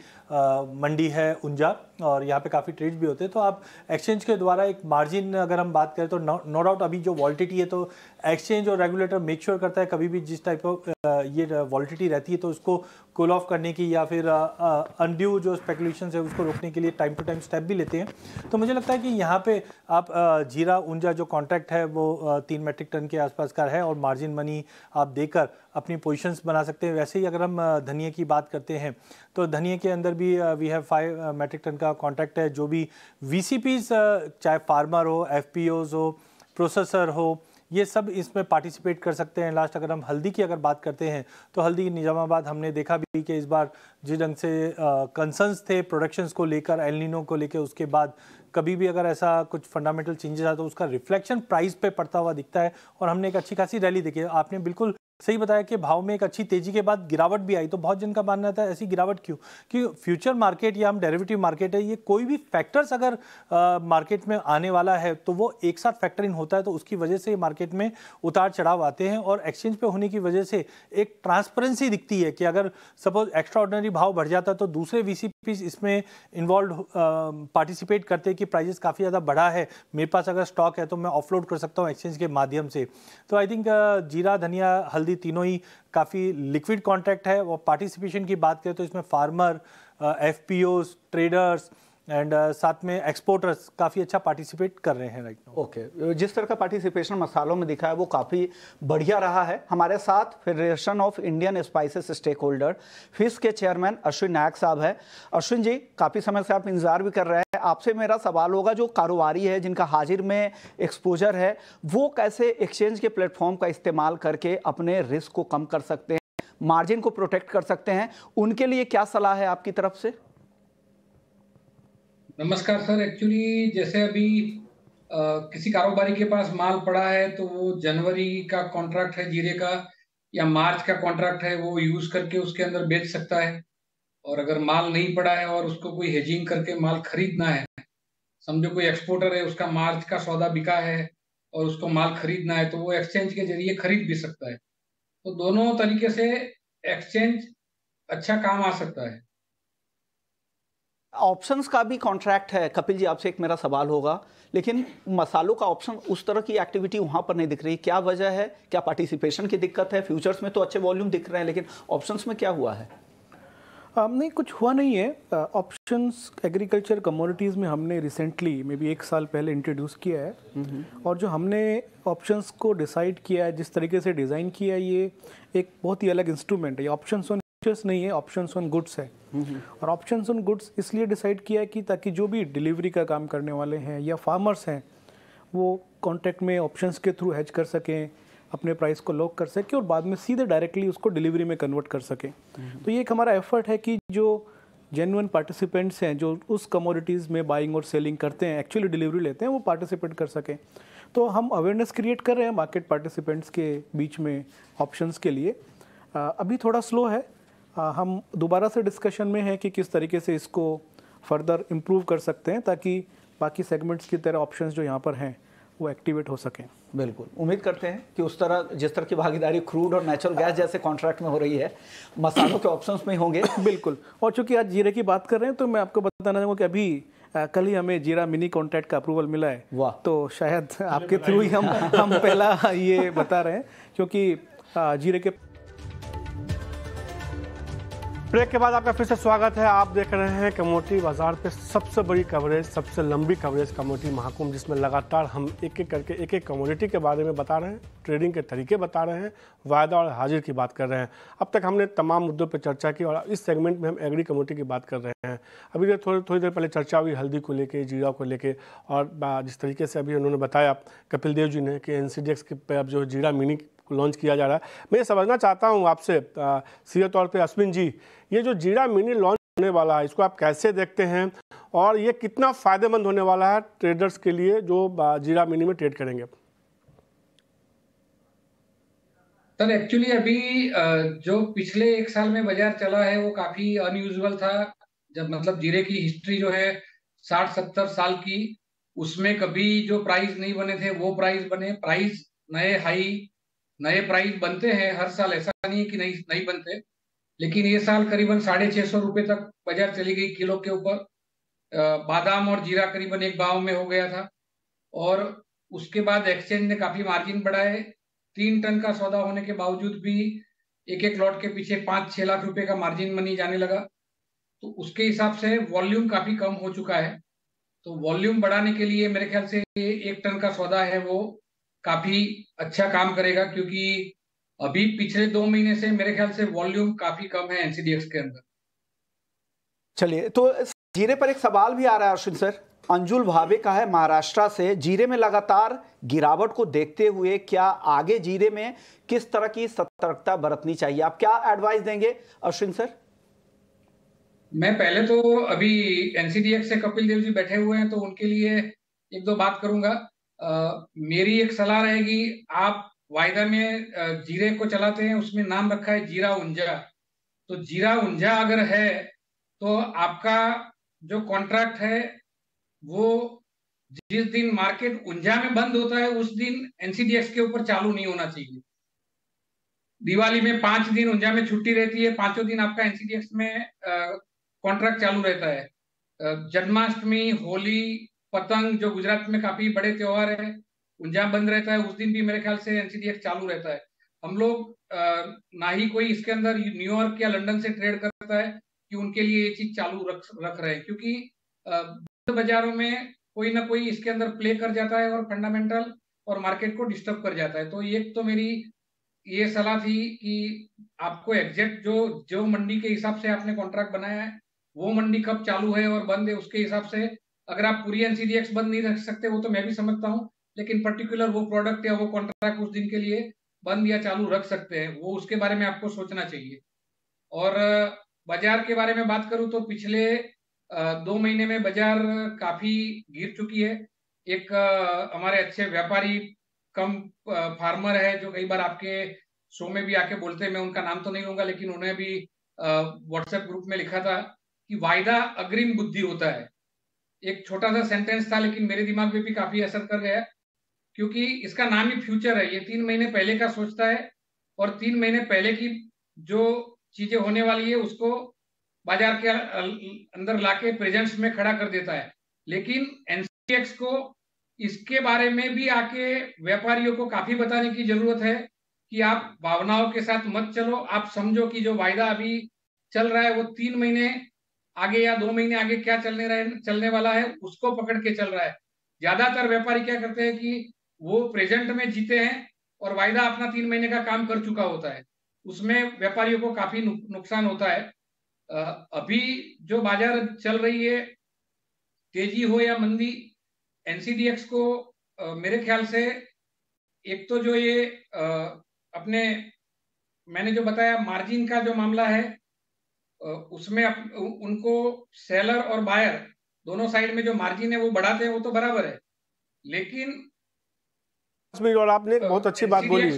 मंडी है ऊंजा और यहाँ पे काफ़ी ट्रेड्स भी होते हैं। तो आप एक्सचेंज के द्वारा एक मार्जिन अगर हम बात करें तो नो डाउट अभी जो वॉल्टिलिटी है तो एक्सचेंज और रेगुलेटर मेक श्योर करता है कभी भी जिस टाइप ऑफ ये वॉल्टिलिटी रहती है तो उसको कूल ऑफ करने की या फिर अनड्यू जो स्पेकुलेशन है उसको रोकने के लिए टाइम टू टाइम स्टेप भी लेते हैं। तो मुझे लगता है कि यहाँ पे आप जीरा ऊंजा जो कॉन्ट्रैक्ट है वो 3 मैट्रिक टन के आसपास का है और मार्जिन मनी आप देकर अपनी पोजीशंस बना सकते हैं। वैसे ही अगर हम धनिया की बात करते हैं तो धनिया के अंदर भी वी हैव 5 मैट्रिक टन का कॉन्ट्रैक्ट है। जो भी VCPs चाहे फार्मर हो, FPOs हो, प्रोसेसर हो, ये सब इसमें पार्टिसिपेट कर सकते हैं। लास्ट अगर हम हल्दी की अगर बात करते हैं तो हल्दी निजामाबाद हमने देखा भी कि इस बार जिस ढंग से कंसर्न्स थे प्रोडक्शंस को लेकर, एल नीनो को लेकर, उसके बाद कभी भी अगर ऐसा कुछ फंडामेंटल चेंजेस आता तो उसका रिफ्लेक्शन प्राइस पे पड़ता हुआ दिखता है और हमने एक अच्छी खासी रैली देखी है। आपने बिल्कुल सही बताया कि भाव में एक अच्छी तेजी के बाद गिरावट भी आई। तो बहुत जन का मानना था ऐसी गिरावट क्यों, कि फ्यूचर मार्केट या हम डेरिवेटिव मार्केट है, ये कोई भी फैक्टर्स अगर मार्केट में आने वाला है तो वो एक साथ फैक्टर इन होता है, तो उसकी वजह से मार्केट में उतार चढ़ाव आते हैं। और एक्सचेंज पे होने की वजह से एक ट्रांसपेरेंसी दिखती है कि अगर सपोज एक्स्ट्रा ऑर्डिनरी भाव बढ़ जाता है तो दूसरे VCPs इसमें इन्वॉल्व पार्टिसिपेट करते हैं कि प्राइजेस काफ़ी ज़्यादा बढ़ा है, मेरे पास अगर स्टॉक है तो मैं ऑफलोड कर सकता हूँ एक्सचेंज के माध्यम से। तो आई थिंक जीरा, धनिया, हल्दी तीनों ही काफ़ी लिक्विड कॉन्ट्रैक्ट है। और पार्टिसिपेशन की बात करें तो इसमें फार्मर, FPOs, ट्रेडर्स एंड साथ में एक्सपोर्टर्स काफ़ी अच्छा पार्टिसिपेट कर रहे हैं राइट नाउ। ओके, जिस तरह का पार्टिसिपेशन मसालों में दिखा है वो काफ़ी बढ़िया रहा है। हमारे साथ federation of Indian spices stakeholder FISS के चेयरमैन अश्विन नायक साहब है। अश्विन जी, काफ़ी समय से आप इंतजार भी कर रहे हैं, आपसे मेरा सवाल होगा, जो कारोबारी है जिनका हाजिर में एक्सपोजर है, वो कैसे एक्सचेंज के प्लेटफॉर्म का इस्तेमाल करके अपने रिस्क को कम कर सकते हैं, मार्जिन को प्रोटेक्ट कर सकते हैं, उनके लिए क्या सलाह है आपकी तरफ से? नमस्कार सर। एक्चुअली जैसे अभी किसी कारोबारी के पास माल पड़ा है तो वो जनवरी का कॉन्ट्रैक्ट है जीरे का या मार्च का कॉन्ट्रैक्ट है, वो यूज करके उसके अंदर बेच सकता है। और अगर माल नहीं पड़ा है और उसको कोई हेजिंग करके माल खरीदना है, समझो कोई एक्सपोर्टर है, उसका मार्च का सौदा बिका है और उसको माल खरीदना है, तो वो एक्सचेंज के जरिए खरीद भी सकता है। तो दोनों तरीके से एक्सचेंज अच्छा काम आ सकता है। ऑप्शंस का भी कॉन्ट्रैक्ट है। कपिल जी, आपसे एक मेरा सवाल होगा, लेकिन मसालों का ऑप्शन उस तरह की एक्टिविटी वहां पर नहीं दिख रही, क्या वजह है? क्या पार्टिसिपेशन की दिक्कत है? फ्यूचर्स में तो अच्छे वॉल्यूम दिख रहे हैं, लेकिन ऑप्शंस में क्या हुआ है? नहीं, कुछ हुआ नहीं है। ऑप्शंस एग्रीकल्चर कमोडिटीज़ में हमने रिसेंटली मे बी 1 साल पहले इंट्रोड्यूस किया है और जो हमने ऑप्शंस को डिसाइड किया है, जिस तरीके से डिज़ाइन किया है, ये एक बहुत ही अलग इंस्ट्रूमेंट है। ये ऑप्शंस ऑन फ्यूचर्स नहीं है, ऑप्शंस ऑन गुड्स है। और ऑप्शंस ऑन गुड्स इसलिए डिसाइड किया है कि ताकि जो भी डिलीवरी का काम करने वाले हैं या फार्मर्स हैं वो कॉन्ट्रैक्ट में ऑप्शंस के थ्रू हेज कर सकें, अपने प्राइस को लॉक कर सकें और बाद में सीधे डायरेक्टली उसको डिलीवरी में कन्वर्ट कर सकें। तो ये एक हमारा एफर्ट है कि जो जेन्युइन पार्टिसिपेंट्स हैं जो उस कमोडिटीज़ में बाइंग और सेलिंग करते हैं, एक्चुअली डिलीवरी लेते हैं, वो पार्टिसिपेट कर सकें। तो हम अवेयरनेस क्रिएट कर रहे हैं मार्केट पार्टिसिपेंट्स के बीच में ऑप्शंस के लिए। अभी थोड़ा स्लो है, हम दोबारा से डिस्कशन में हैं कि किस तरीके से इसको फर्दर इम्प्रूव कर सकते हैं ताकि बाकी सेगमेंट्स की तरह ऑप्शंस जो यहाँ पर हैं वो एक्टिवेट हो सकें। बिल्कुल, उम्मीद करते हैं कि उस तरह जिस तरह की भागीदारी क्रूड और नेचुरल गैस जैसे कॉन्ट्रैक्ट में हो रही है, मसालों के ऑप्शंस में होंगे। बिल्कुल, और चूंकि आज जीरे की बात कर रहे हैं तो मैं आपको बताना चाहूँगा कि अभी कल ही हमें जीरा मिनी कॉन्ट्रैक्ट का अप्रूवल मिला है। वाह। तो शायद आपके थ्रू ही हम पहला ये बता रहे हैं, क्योंकि जीरे के। ब्रेक के बाद आपका फिर से स्वागत है। आप देख रहे हैं कमोडिटी बाजार पे सबसे बड़ी कवरेज, सबसे लंबी कवरेज कमोडिटी महाकुंभ, जिसमें लगातार हम एक एक करके एक एक कमोडिटी के बारे में बता रहे हैं, ट्रेडिंग के तरीके बता रहे हैं, वायदा और हाजिर की बात कर रहे हैं। अब तक हमने तमाम मुद्दों पर चर्चा की और इस सेगमेंट में हम एग्री कमोडिटी की बात कर रहे हैं। अभी थोड़ी देर पहले चर्चा हुई हल्दी को लेके, जीरा को लेके, और जिस तरीके से अभी उन्होंने बताया कपिल देव जी ने कि NCDEX के अब जो जीरा मिनी लॉन्च किया जा रहा है। मैं ये समझना चाहता हूँ आपसे सीधे तौर पे अश्विन जी, ये जो जीरा मिनी लॉन्च होने वाला है इसको आप कैसे देखते हैं और ये कितना फ़ायदेमंद होने वाला है ट्रेडर्स के लिए जो जीरा मिनी में ट्रेड करेंगे? सर एक्चुअली अभी जो पिछले 1 साल में बाजार चला है वो काफी अनयूजुअल था। जब मतलब जीरे की हिस्ट्री जो है 60-70 साल की, उसमें कभी जो प्राइस नहीं बने थे वो प्राइस बने। प्राइस नए प्राइस बनते हैं हर साल, ऐसा नहीं है कि नहीं बनते, लेकिन ये साल करीबन 650 रुपए तक बाजार चली गई किलो के ऊपर। बादाम और जीरा करीबन एक भाव में हो गया था और उसके बाद एक्सचेंज ने काफी मार्जिन बढ़ाए। 3 टन का सौदा होने के बावजूद भी एक लॉट के पीछे 5-6 लाख रुपए का मार्जिन मनी जाने लगा। तो उसके हिसाब से वॉल्यूम काफी कम हो चुका है। तो वॉल्यूम बढ़ाने के लिए मेरे ख्याल से 1 टन का सौदा है वो काफी अच्छा काम करेगा, क्योंकि अभी पिछले 2 महीने से मेरे ख्याल से वॉल्यूम काफी कम है NCDEX के अंदर। चलिए, तो जीरे पर एक सवाल भी आ रहा है अश्विन सर, अंजुल भावे का है महाराष्ट्र से। जीरे में लगातार गिरावट को देखते हुए क्या आगे जीरे में किस तरह की सतर्कता बरतनी चाहिए, आप क्या एडवाइस देंगे अश्विन सर? मैं पहले तो अभी NCDEX से कपिल देव जी बैठे हुए हैं तो उनके लिए 1-2 बात करूंगा। मेरी एक सलाह रहेगी, आप वायदा में जीरे को चलाते हैं, उसमें नाम रखा है जीरा उंजा। तो जीरा उंजा अगर है तो आपका जो कॉन्ट्रैक्ट है वो जिस दिन मार्केट उंजा में बंद होता है उस दिन NCDEX के ऊपर चालू नहीं होना चाहिए। दिवाली में 5 दिन उंजा में छुट्टी रहती है, 5 दिन आपका NCDEX में कॉन्ट्रैक्ट चालू रहता है। जन्माष्टमी, होली, पतंग जो गुजरात में काफी बड़े त्योहार है, उंजा बंद रहता है, उस दिन भी मेरे ख्याल से NCDEX चालू रहता है। हम लोग ना ही कोई इसके अंदर न्यूयॉर्क या लंदन से ट्रेड करता है कि उनके लिए ये चीज चालू रख रहे हैं, क्योंकि बाजारों में कोई ना कोई इसके अंदर प्ले कर जाता है और फंडामेंटल और मार्केट को डिस्टर्ब कर जाता है। तो ये तो मेरी ये सलाह थी कि आपको एग्जैक्ट जो मंडी के हिसाब से आपने कॉन्ट्रैक्ट बनाया है वो मंडी कब चालू है और बंद है उसके हिसाब से, अगर आप पूरी NCDEX बंद नहीं रख सकते वो तो मैं भी समझता हूँ, लेकिन पर्टिकुलर वो प्रोडक्ट या वो कॉन्ट्रैक्ट उस दिन के लिए बंद या चालू रख सकते हैं, वो उसके बारे में आपको सोचना चाहिए। और बाजार के बारे में बात करूं तो पिछले 2 महीने में बाजार काफी गिर चुकी है। एक हमारे अच्छे व्यापारी कम फार्मर है जो कई बार आपके शो में भी आके बोलते हैं, मैं उनका नाम तो नहीं लूंगा, लेकिन उन्हें भी व्हाट्सएप ग्रुप में लिखा था कि वायदा अग्रिम बुद्धि होता है। एक छोटा सा सेंटेंस था लेकिन मेरे दिमाग में भी काफी असर कर गया, क्योंकि इसका नाम ही फ्यूचर है। ये 3 महीने पहले का सोचता है और 3 महीने पहले की जो चीजें होने वाली है उसको बाजार के अंदर लाके प्रेजेंस में खड़ा कर देता है। लेकिन NCDEX को इसके बारे में भी आके व्यापारियों को काफी बताने की जरूरत है कि आप भावनाओं के साथ मत चलो। आप समझो कि जो वायदा अभी चल रहा है वो 3 महीने आगे या 2 महीने आगे क्या चलने वाला है उसको पकड़ के चल रहा है। ज्यादातर व्यापारी क्या करते हैं कि वो प्रेजेंट में जीते हैं और वायदा अपना 3 महीने का काम कर चुका होता है, उसमें व्यापारियों को काफी नुकसान होता है। अभी जो बाजार चल रही है, तेजी हो या मंदी, NCDEX को मेरे ख्याल से एक तो जो ये अपने मैंने जो बताया मार्जिन का जो मामला है उसमें उनको सेलर और बायर दोनों साइड में जो मार्जिन है वो बढ़ाते हैं, वो तो बराबर है, लेकिन और आपने एक बहुत अच्छी बात बोली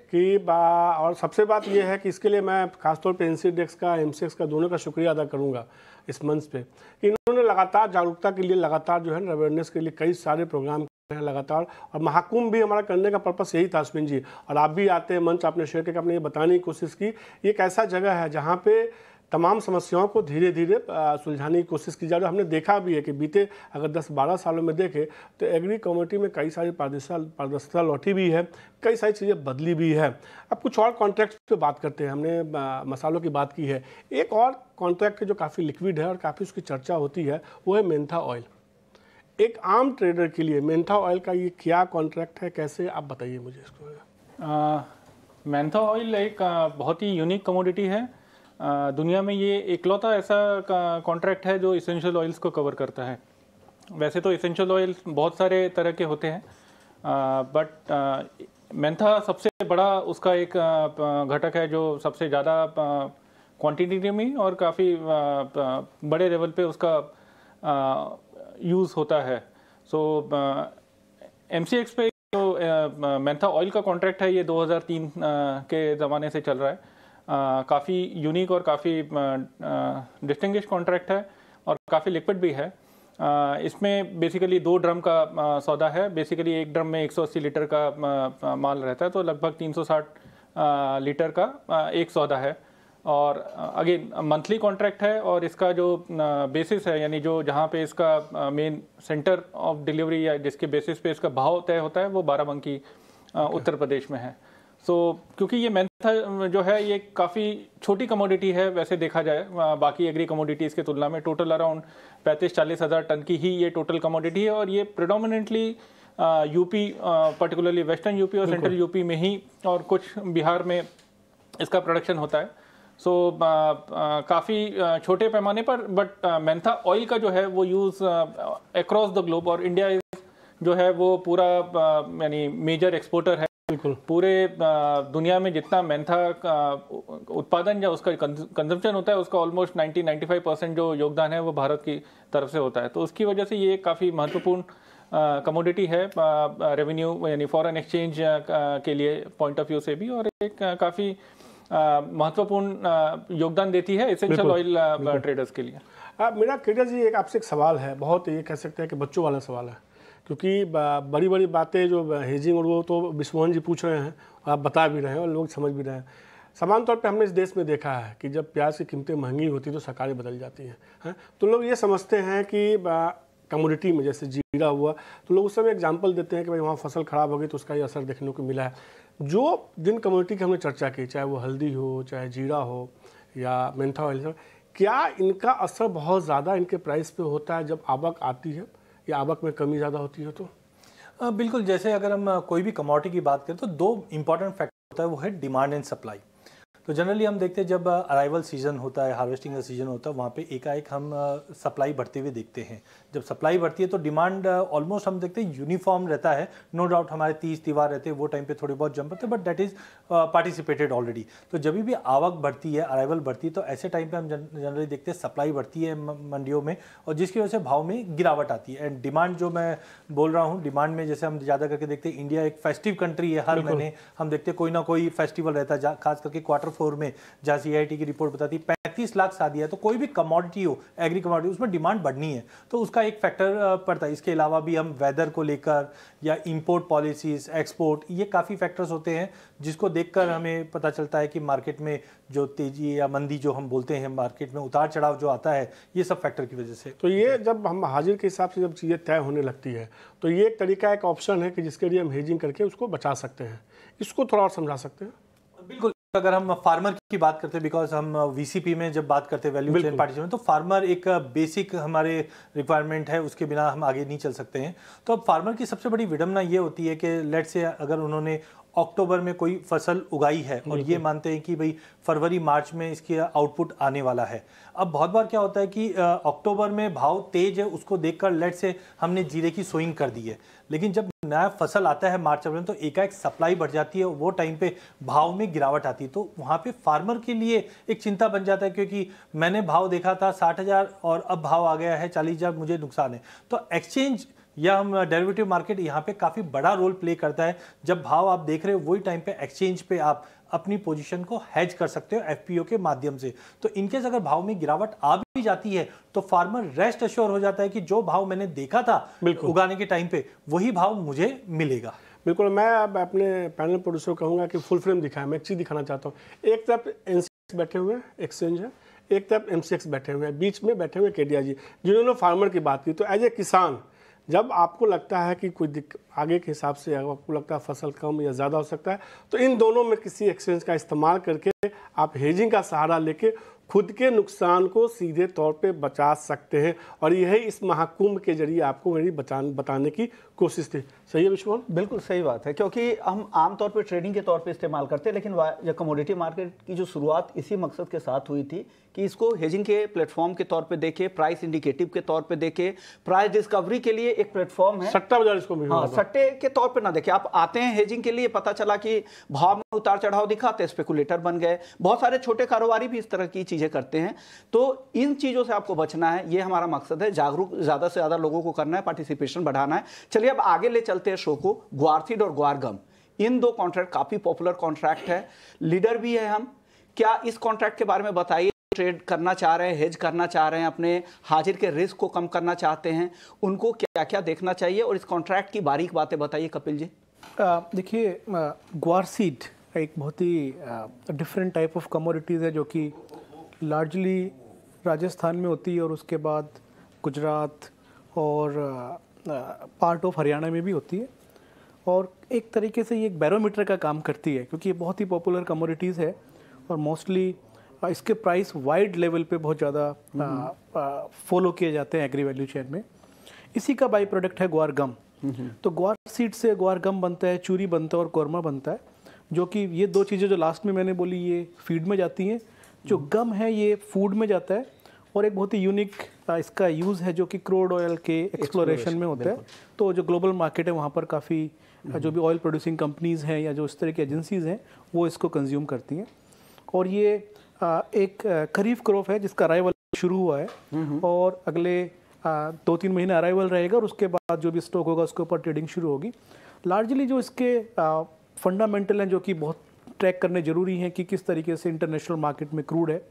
कि और सबसे बात यह है कि इसके लिए मैं खासतौर पे NCDEX का MCX का दोनों का शुक्रिया अदा करूंगा इस मंच पे कि इन्होंने लगातार जागरूकता के लिए लगातार जो है ना अवेयरनेस के लिए कई सारे प्रोग्राम कर रहे हैं लगातार। और महाकुंभ भी हमारा करने का पर्पस यही था अश्विन जी, और आप भी आते हैं मंच, आपने शेयर करके आपने ये बताने की कोशिश की ये एक ऐसा जगह है जहाँ पे तमाम समस्याओं को धीरे धीरे सुलझाने की कोशिश की जा रही है। हमने देखा भी है कि बीते अगर 10-12 सालों में देखें तो एग्री कम्युनिटी में कई सारी पारदर्शिता लौटी भी है, कई सारी चीज़ें बदली भी है। अब कुछ और कॉन्ट्रैक्ट पे बात करते हैं। हमने मसालों की बात की है, एक और कॉन्ट्रैक्ट जो काफ़ी लिक्विड है और काफ़ी उसकी चर्चा होती है वो है मेंथा ऑयल। एक आम ट्रेडर के लिए मेंथा ऑयल का ये क्या कॉन्ट्रैक्ट है, कैसे, आप बताइए मुझे इसको। मेंथा ऑयल एक बहुत ही यूनिक कमोडिटी है। दुनिया में ये इकलौता ऐसा कॉन्ट्रैक्ट है जो इसेंशियल ऑयल्स को कवर करता है। वैसे तो इसेंशियल ऑयल्स बहुत सारे तरह के होते हैं, बट मेंथा सबसे बड़ा उसका एक घटक है जो सबसे ज़्यादा क्वांटिटी में और काफ़ी बड़े लेवल पे उसका यूज़ होता है। सो MCX पे जो मेंथा ऑयल का कॉन्ट्रैक्ट है ये 2003 के ज़माने से चल रहा है। काफ़ी यूनिक और काफ़ी डिस्टिंग्विश कॉन्ट्रैक्ट है और काफ़ी लिक्विड भी है। इसमें बेसिकली 2 ड्रम का सौदा है। बेसिकली एक ड्रम में 180 लीटर का माल रहता है, तो लगभग 360 लीटर का एक सौदा है। और अगेन मंथली कॉन्ट्रैक्ट है और इसका जो बेसिस है, यानी जो जहाँ पे इसका मेन सेंटर ऑफ डिलीवरी या जिसके बेसिस पे इसका भाव तय होता है वो बाराबंकी उत्तर प्रदेश में है। क्योंकि ये मेंथा जो है ये काफ़ी छोटी कमोडिटी है वैसे देखा जाए बाकी एग्री कमोडिटीज़ के तुलना में। टोटल अराउंड 35-40 हज़ार टन की ही ये टोटल कमोडिटी है और ये predominantly UP, particularly western UP और सेंट्रल यूपी में ही और कुछ बिहार में इसका प्रोडक्शन होता है। काफ़ी छोटे पैमाने पर, बट मेंथा ऑयल का जो है वो यूज़ अक्रॉस द ग्लोब और इंडिया जो है वो पूरा यानी मेजर एक्सपोर्टर है। बिल्कुल पूरे दुनिया में जितना मेंथा का उत्पादन या उसका कंजम्पशन होता है उसका ऑलमोस्ट 90-95% जो योगदान है वो भारत की तरफ से होता है। तो उसकी वजह से ये काफ़ी महत्वपूर्ण कमोडिटी है रेवेन्यू यानी फॉरेन एक्सचेंज के लिए पॉइंट ऑफ व्यू से भी, और एक काफ़ी महत्वपूर्ण योगदान देती है एसेंशियल ऑयल ट्रेडर्स के लिए। मेरा क्रिकेटर जी एक आपसे एक सवाल है, बहुत ये कह सकते हैं कि बच्चों वाला सवाल है, क्योंकि बड़ी बड़ी बातें जो हेजिंग और वो तो विश्वमोहन जी पूछ रहे हैं, आप बता भी रहे हैं और लोग समझ भी रहे हैं। समान तौर पे हमने इस देश में देखा है कि जब प्याज की कीमतें महंगी होती तो सरकारें बदल जाती हैं, तो लोग ये समझते हैं कि कमोडिटी में जैसे जीरा हुआ तो लोग उस समय एग्जाम्पल देते हैं कि भाई वहाँ फसल ख़राब हो गई तो उसका ये असर देखने को मिला है। जो जिन कमोडिटी की हमने चर्चा की, चाहे वो हल्दी हो, चाहे जीरा हो या मेंथा ऑयल, क्या इनका असर बहुत ज़्यादा इनके प्राइस पे होता है जब आवक आती है या आवक में कमी ज़्यादा होती है? तो बिल्कुल, जैसे अगर हम कोई भी कमोडिटी की बात करें तो 2 इंपॉर्टेंट फैक्टर होता है, वो है डिमांड एंड सप्लाई। तो जनरली हम देखते हैं जब अराइवल सीजन होता है, हार्वेस्टिंग का सीजन होता है, वहाँ पे एकाएक हम सप्लाई बढ़ते हुए देखते हैं। जब सप्लाई बढ़ती है तो डिमांड ऑलमोस्ट हम देखते हैं यूनिफॉर्म रहता है। नो डाउट हमारे 30 त्योहार रहते हैं, वो टाइम पे थोड़े बहुत जंप होते हैं, but that is participated already. तो जब भी आवक बढ़ती है, अराइवल बढ़ती है, तो ऐसे टाइम पे हम जनरली देखते हैं सप्लाई बढ़ती है मंडियों में, और जिसकी वजह से भाव में गिरावट आती है। एंड डिमांड जो मैं बोल रहा हूँ, डिमांड में जैसे हम ज़्यादा करके देखते हैं, इंडिया एक फेस्टिव कंट्री है, हर महीने हम देखते हैं कोई ना कोई फेस्टिवल रहता है, खास करके Q4 में जहाँ CIT की रिपोर्ट बताती है 35 लाख शादी है। तो कोई भी कमोडिटी हो, एग्री कमोडिटी, उसमें डिमांड बढ़नी है, तो उसका एक फैक्टर पड़ता है। इसके अलावा भी हम वेदर को लेकर या इंपोर्ट पॉलिसीज, एक्सपोर्ट, ये काफ़ी फैक्टर्स होते हैं जिसको देखकर हमें पता चलता है कि मार्केट में जो तेजी या मंदी जो हम बोलते हैं, मार्केट में उतार चढ़ाव जो आता है, ये सब फैक्टर की वजह से। तो ये जब हम हाजिर के हिसाब से जब चीज़ें तय होने लगती है तो ये एक तरीका, एक ऑप्शन है कि जिसके लिए हम हेजिंग करके उसको बचा सकते हैं। इसको थोड़ा और समझा सकते हैं? बिल्कुल, अगर हम फार्मर की बात करते हैं, बिकॉज हम VCP में जब बात करते हैं वैल्यू चेन पार्टिसिपेंट, तो फार्मर एक बेसिक हमारे रिक्वायरमेंट है, उसके बिना हम आगे नहीं चल सकते हैं। तो अब फार्मर की सबसे बड़ी विडंबना ये होती है कि लेट से अगर उन्होंने अक्टूबर में कोई फसल उगाई है और ये मानते हैं कि भाई फरवरी मार्च में इसकी आउटपुट आने वाला है। अब बहुत बार क्या होता है कि अक्टूबर में भाव तेज है, उसको देखकर लेट से हमने जीरे की सोइंग कर दी है, लेकिन जब नया फसल आता है मार्च अप्रैल में तो एकाएक सप्लाई बढ़ जाती है, वो टाइम पे भाव में गिरावट आती है। तो वहाँ पे फार्मर के लिए एक चिंता बन जाता है, क्योंकि मैंने भाव देखा था 60,000 और अब भाव आ गया है 40,000, मुझे नुकसान है। तो एक्सचेंज या हम डेरिवेटिव मार्केट यहाँ पे काफ़ी बड़ा रोल प्ले करता है। जब भाव आप देख रहे हो वही टाइम पे एक्सचेंज पे आप अपनी पोजीशन को हेज कर सकते हो FPO के माध्यम से। तो इनकेस अगर भाव में गिरावट आ भी जाती है तो फार्मर रेस्ट अश्योर हो जाता है कि जो भाव मैंने देखा था उगाने के टाइम पे वही भाव मुझे मिलेगा। बिल्कुल, मैं अब अपने पैनल प्रोड्यूसर कहूँगा कि फुल फ्रेम दिखाएं। मैं एक चीज़ दिखाना चाहता हूँ। एक तरफ NCX बैठे हुए हैं, एक्सचेंज है, एक तरफ MCX बैठे हुए हैं, बीच में बैठे हुए केडिया जी, जिन्होंने फार्मर की बात की। तो एज ए किसान जब आपको लगता है कि कोई आगे के हिसाब से आपको लगता है फसल कम या ज़्यादा हो सकता है, तो इन दोनों में किसी एक्सचेंज का इस्तेमाल करके आप हेजिंग का सहारा लेके खुद के नुकसान को सीधे तौर पे बचा सकते हैं। और यही इस महाकुंभ के जरिए आपको मेरी बताने की कोशिश थी। सही है विश्वमोहन? बिल्कुल सही बात है, क्योंकि हम आमतौर पे ट्रेडिंग के तौर पे इस्तेमाल करते हैं, लेकिन कमोडिटी मार्केट की जो शुरुआत इसी मकसद के साथ हुई थी कि इसको हेजिंग के प्लेटफॉर्म के तौर पे देखे, प्राइस इंडिकेटिव के तौर पे देखे, प्राइस डिस्कवरी के लिए एक प्लेटफॉर्म है। सट्टा बाजार इसको भी, हाँ, सट्टे के तौर पे ना देखे। आप आते हैं हेजिंग के लिए, पता चला कि भाव में उतार चढ़ाव दिखा तो स्पेकुलेटर बन गए। बहुत सारे छोटे कारोबारी भी इस तरह की चीजें करते हैं। तो इन चीजों से आपको बचना है, ये हमारा मकसद है। जागरूक ज्यादा से ज्यादा लोगों को करना है, पार्टिसिपेशन बढ़ाना है। चलिए अब आगे ले चलते हैं शो को। ग्वारसीड और ग्वारगम, इन दो कॉन्ट्रैक्ट काफी पॉपुलर कॉन्ट्रैक्ट है, लीडर भी है हम। क्या इस कॉन्ट्रैक्ट के बारे में बताइए। ट्रेड करना चाह रहे हैं, हेज करना चाह रहे हैं, अपने हाजिर के रिस्क को कम करना चाहते हैं, उनको क्या क्या देखना चाहिए, और इस कॉन्ट्रैक्ट की बारीक बातें बताइए कपिल जी। देखिए, ग्वारसीड एक बहुत ही डिफरेंट टाइप ऑफ कमोडिटीज़ है जो कि लार्जली राजस्थान में होती है और उसके बाद गुजरात और पार्ट ऑफ हरियाणा में भी होती है। और एक तरीके से ये एक बैरोमीटर का काम करती है, क्योंकि ये बहुत ही पॉपुलर कमोडिटीज़ है और मोस्टली इसके प्राइस वाइड लेवल पे बहुत ज़्यादा फॉलो किए जाते हैं एग्री वैल्यू चेन में। इसी का बाई प्रोडक्ट है ग्वार-गम। तो ग्वार सीड से ग्वार-गम बनता है, चूरी बनता है और कोरमा बनता है, जो कि ये दो चीज़ें जो लास्ट में मैंने बोली ये फीड में जाती हैं। जो गम है ये फूड में जाता है और एक बहुत ही यूनिक इसका यूज़ है जो कि क्रूड ऑयल के एक्सप्लोरेशन में होता है। तो जो ग्लोबल मार्केट है वहाँ पर काफ़ी जो भी ऑयल प्रोड्यूसिंग कंपनीज़ हैं या जो इस तरह की एजेंसीज़ हैं वो इसको कंज्यूम करती हैं। और ये एक खरीफ क्रॉप है जिसका अराइवल शुरू हुआ है और अगले 2-3 महीने अराइवल रहेगा और उसके बाद जो भी स्टॉक होगा उसके ऊपर ट्रेडिंग शुरू होगी। लार्जली जो इसके फंडामेंटल हैं जो कि बहुत ट्रैक करने जरूरी हैं कि किस तरीके से इंटरनेशनल मार्केट में क्रूड है,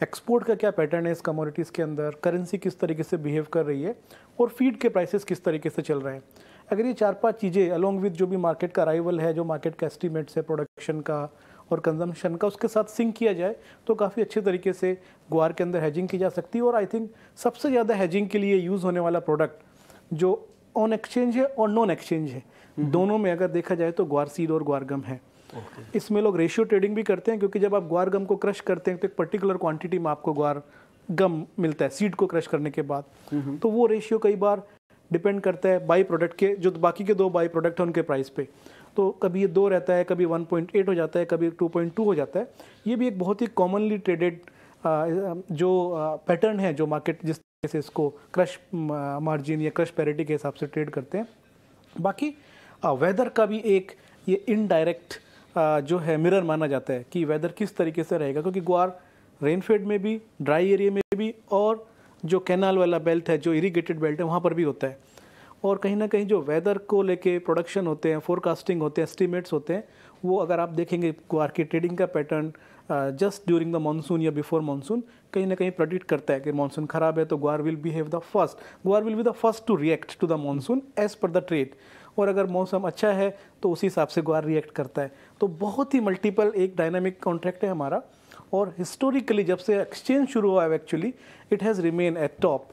एक्सपोर्ट का क्या पैटर्न है इस कमोडिटीज़ के अंदर, करेंसी किस तरीके से बिहेव कर रही है और फीड के प्राइसेस किस तरीके से चल रहे हैं। अगर ये 4-5 चीज़ें अलॉन्ग विद जो भी मार्केट का अराइवल है, जो मार्केट का एस्टीमेट्स है प्रोडक्शन का और कंजम्पशन का, उसके साथ सिंक किया जाए तो काफ़ी अच्छे तरीके से ग्वार के अंदर हेजिंग की जा सकती है। और आई थिंक सबसे ज़्यादा हेजिंग के लिए यूज़ होने वाला प्रोडक्ट जो ऑन एक्सचेंज है और नॉन एक्सचेंज है, दोनों में अगर देखा जाए तो ग्वार सीड और ग्वार गम है। इसमें लोग रेशियो ट्रेडिंग भी करते हैं, क्योंकि जब आप ग्वार गम को क्रश करते हैं तो एक पर्टिकुलर क्वांटिटी में आपको ग्वार गम मिलता है सीड को क्रश करने के बाद। तो वो रेशियो कई बार डिपेंड करता है बाई प्रोडक्ट के, जो बाकी के 2 बाई प्रोडक्ट हैं उनके प्राइस पे। तो कभी ये 2 रहता है, कभी 1.8 हो जाता है, कभी 2.2 हो जाता है। ये भी एक बहुत ही कॉमनली ट्रेडेड जो पैटर्न है जो मार्केट जिस तरह से इसको क्रश मार्जिन या क्रश पैरिटी के हिसाब से ट्रेड करते हैं। बाकी वेदर का भी एक ये इनडायरेक्ट जो है मिरर माना जाता है कि वेदर किस तरीके से रहेगा, क्योंकि ग्वार रेनफेड में भी, ड्राई एरिया में भी और जो कैनाल वाला बेल्ट है, जो इरीगेटेड बेल्ट है, वहाँ पर भी होता है। और कहीं ना कहीं जो वेदर को लेके प्रोडक्शन होते हैं, फोरकास्टिंग होते हैं, एस्टीमेट्स होते हैं, वो अगर आप देखेंगे ग्वार की ट्रेडिंग का pattern just during the monsoon या बिफोर मानसून कहीं ना कहीं प्रेडिक्ट करता है कि मानसून खराब है तो guar will be the first to react to the monsoon as per the trade. और अगर मौसम अच्छा है तो उसी हिसाब से ग्वार रिएक्ट करता है। तो बहुत ही मल्टीपल एक डायनामिक कॉन्ट्रैक्ट है हमारा। और हिस्टोरिकली जब से एक्सचेंज शुरू हुआ है actually it has remain at top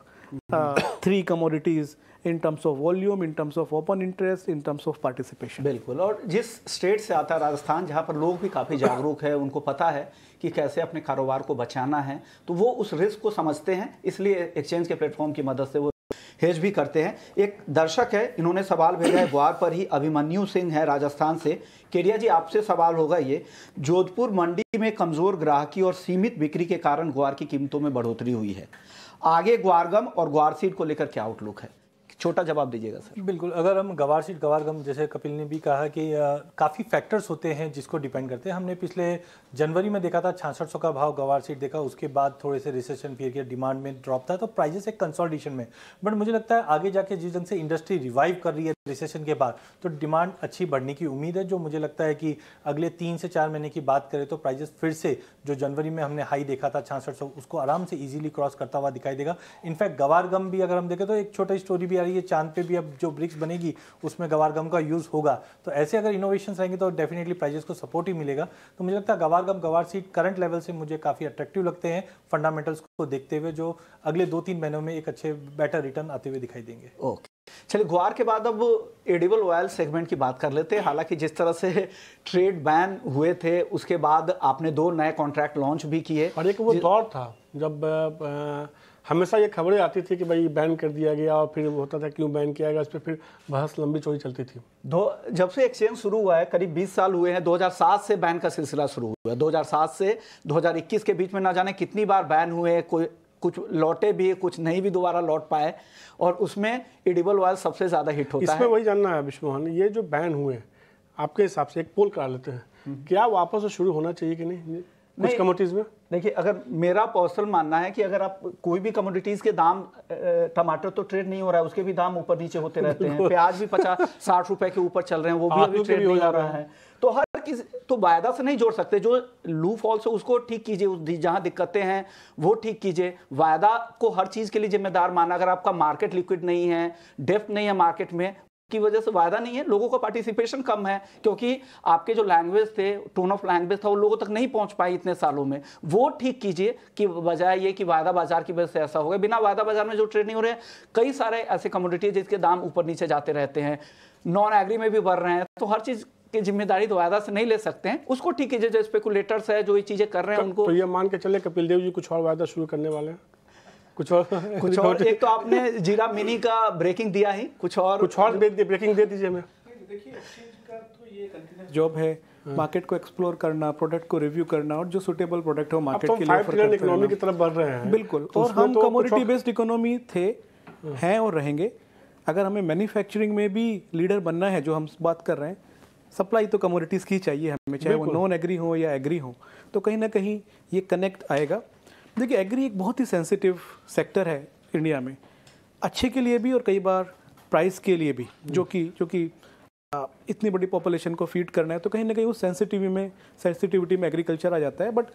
3 commodities in terms of volume, in terms of open interest, in terms of participation। बिल्कुल। और जिस स्टेट से आता है राजस्थान, जहाँ पर लोग भी काफ़ी जागरूक है, उनको पता है कि कैसे अपने कारोबार को बचाना है, तो वो उस रिस्क को समझते हैं, इसलिए एक्सचेंज के प्लेटफॉर्म की मदद से वो हेज भी करते हैं। एक दर्शक है, इन्होंने सवाल भेजा है ग्वार पर ही, अभिमन्यु सिंह है राजस्थान से। केडिया जी आपसे सवाल होगा ये, जोधपुर मंडी में कमज़ोर ग्राहकी और सीमित बिक्री के कारण ग्वार की कीमतों में बढ़ोतरी हुई है, आगे ग्वारगम और ग्वार सीड को लेकर क्या आउटलुक है? छोटा जवाब दीजिएगा सर। बिल्कुल, अगर हम ग्वार सीड ग्वार गम, जैसे कपिल ने भी कहा कि काफ़ी फैक्टर्स होते हैं जिसको डिपेंड करते हैं। हमने पिछले जनवरी में देखा था 6600 का भाव ग्वार सीड देखा, उसके बाद थोड़े से रिसेशन पीरियड के डिमांड में ड्रॉप था, तो प्राइजेस एक कंसोलिडेशन में। बट मुझे लगता है आगे जाके जिस ढंग से इंडस्ट्री रिवाइव कर रही है रिसेशन के बाद, तो डिमांड अच्छी बढ़ने की उम्मीद है, जो मुझे लगता है कि अगले 3 से 4 महीने की बात करें तो प्राइजेस फिर से जो जनवरी में हमने हाई देखा था 6600, उसको आराम से इजीली क्रॉस करता हुआ दिखाई देगा। इनफैक्ट गवार गम भी अगर हम देखें तो एक छोटी स्टोरी भी आ रही है, चांद पे भी अब जो ब्रिक्स बनेगी उसमें गवार गम का यूज़ होगा। तो ऐसे अगर इनोवेशन रहेंगे तो डेफिनेटली प्राइजेस को सपोर्ट ही मिलेगा। तो मुझे लगता है गवार गम, गवार सीड करंट लेवल से मुझे काफ़ी अट्रैक्टिव लगते हैं फंडामेंटल्स को देखते हुए, जो अगले 2-3 महीनों में एक अच्छे बेटर रिटर्न आते हुए दिखाई देंगे। ओके, चलिए ग्वार के बाद अब एडिबल ऑयल सेगमेंट की बात कर लेते हैं। हालांकि जिस तरह से ट्रेड बैन हुए थे उसके बाद आपने 2 नए कॉन्ट्रैक्ट लॉन्च भी किए, और एक वो दौर था जब हमेशा ये खबरें आती थी कि भाई बैन कर दिया गया, और फिर होता था क्यों बैन किया गया, इस पर फिर बहस लंबी चौड़ी चलती थी। जब से एक्सचेंज शुरू हुआ है करीब 20 साल हुए हैं। 2007 से बैन का सिलसिला शुरू हुआ है। 2007 से 2021 के बीच में ना जाने कितनी बार बैन हुए, कुछ लौटे भी, कुछ नहीं भी दोबारा लौट पाए, और उसमें एडिबल ऑयल सबसे ज्यादा हिट होता है। इसमें वही जानना है विश्वमोहन, ये जो बैन हुए आपके हिसाब से एक पोल करा लेते हैं, क्या वापस से शुरू होना चाहिए कि नहीं कुछ कमोडिटीज में? देखिए, अगर मेरा पर्सनल मानना है कि अगर आप कोई भी कमोडिटीज के दाम, टमाटर तो ट्रेड नहीं हो रहा है, उसके भी दाम ऊपर नीचे होते रहते हैं, प्याज भी 50-60 रुपए के ऊपर चल रहे हैं, वो भी अभी ट्रेड नहीं हो रहा है। तो हर किसी तो वायदा से नहीं जोड़ सकते। जो लू फॉल्स है उसको ठीक कीजिए, जहां दिक्कतें हैं वो ठीक कीजिए। वायदा को हर चीज के लिए जिम्मेदार माना। अगर आपका मार्केट लिक्विड नहीं है, डेप्थ नहीं है मार्केट में, की वजह से वायदा नहीं है, लोगों का पार्टिसिपेशन कम है, क्योंकि आपके जो लैंग्वेज थे, टोन ऑफ लैंग्वेज था, वो लोगों तक नहीं पहुंच पाई इतने सालों में। वो ठीक कीजिए कि बजाय ये कि वायदा बाजार की वजह से ऐसा हो गया। बिना वायदा बाजार में जो ट्रेड नहीं हो रहे हैं, कई सारे ऐसे कमोडिटी जिसके दाम ऊपर नीचे जाते रहते हैं, नॉन एग्री में भी बढ़ रहे हैं। तो हर चीज की जिम्मेदारी तो वायदा से नहीं ले सकते हैं, उसको ठीक कीजिए। जो स्पेकुलेटर्स है, जो ये चीजें कर रहे हैं, उनको तो ये मान के चले कपिल देव जी कुछ और वायदा शुरू करने वाले हैं, कुछ और एक तो आपने जीरा मिनी का ब्रेकिंग दिया ही, कुछ और ब्रेकिंग दे दीजिए हमें। देखिए, एक्सचेंज का तो ये कंटिन्यूअस जॉब है, मार्केट को एक्सप्लोर करना, प्रोडक्ट को रिव्यू करना, और जो सुटेबल प्रोडक्ट हो मार्केट के लिए ऑफर करना। इकोनॉमी की तरफ बढ़ रहे हैं, बिल्कुल। और हम कमोडिटी बेस्ड इकोनॉमी थे, हैं और रहेंगे। अगर हमें मैन्युफैक्चरिंग में भी लीडर बनना है, जो हम बात कर रहे हैं, सप्लाई तो कमोडिटीज़ की चाहिए हमें, चाहे वो नॉन एग्री हो या एग्री हो, तो कहीं ना कहीं ये कनेक्ट आएगा। देखिए, एग्री एक बहुत ही सेंसिटिव सेक्टर है इंडिया में, अच्छे के लिए भी और कई बार प्राइस के लिए भी, जो कि इतनी बड़ी पॉपुलेशन को फीड करना है, तो कहीं ना कहीं उस सेंसिटिविटी में एग्रीकल्चर आ जाता है। बट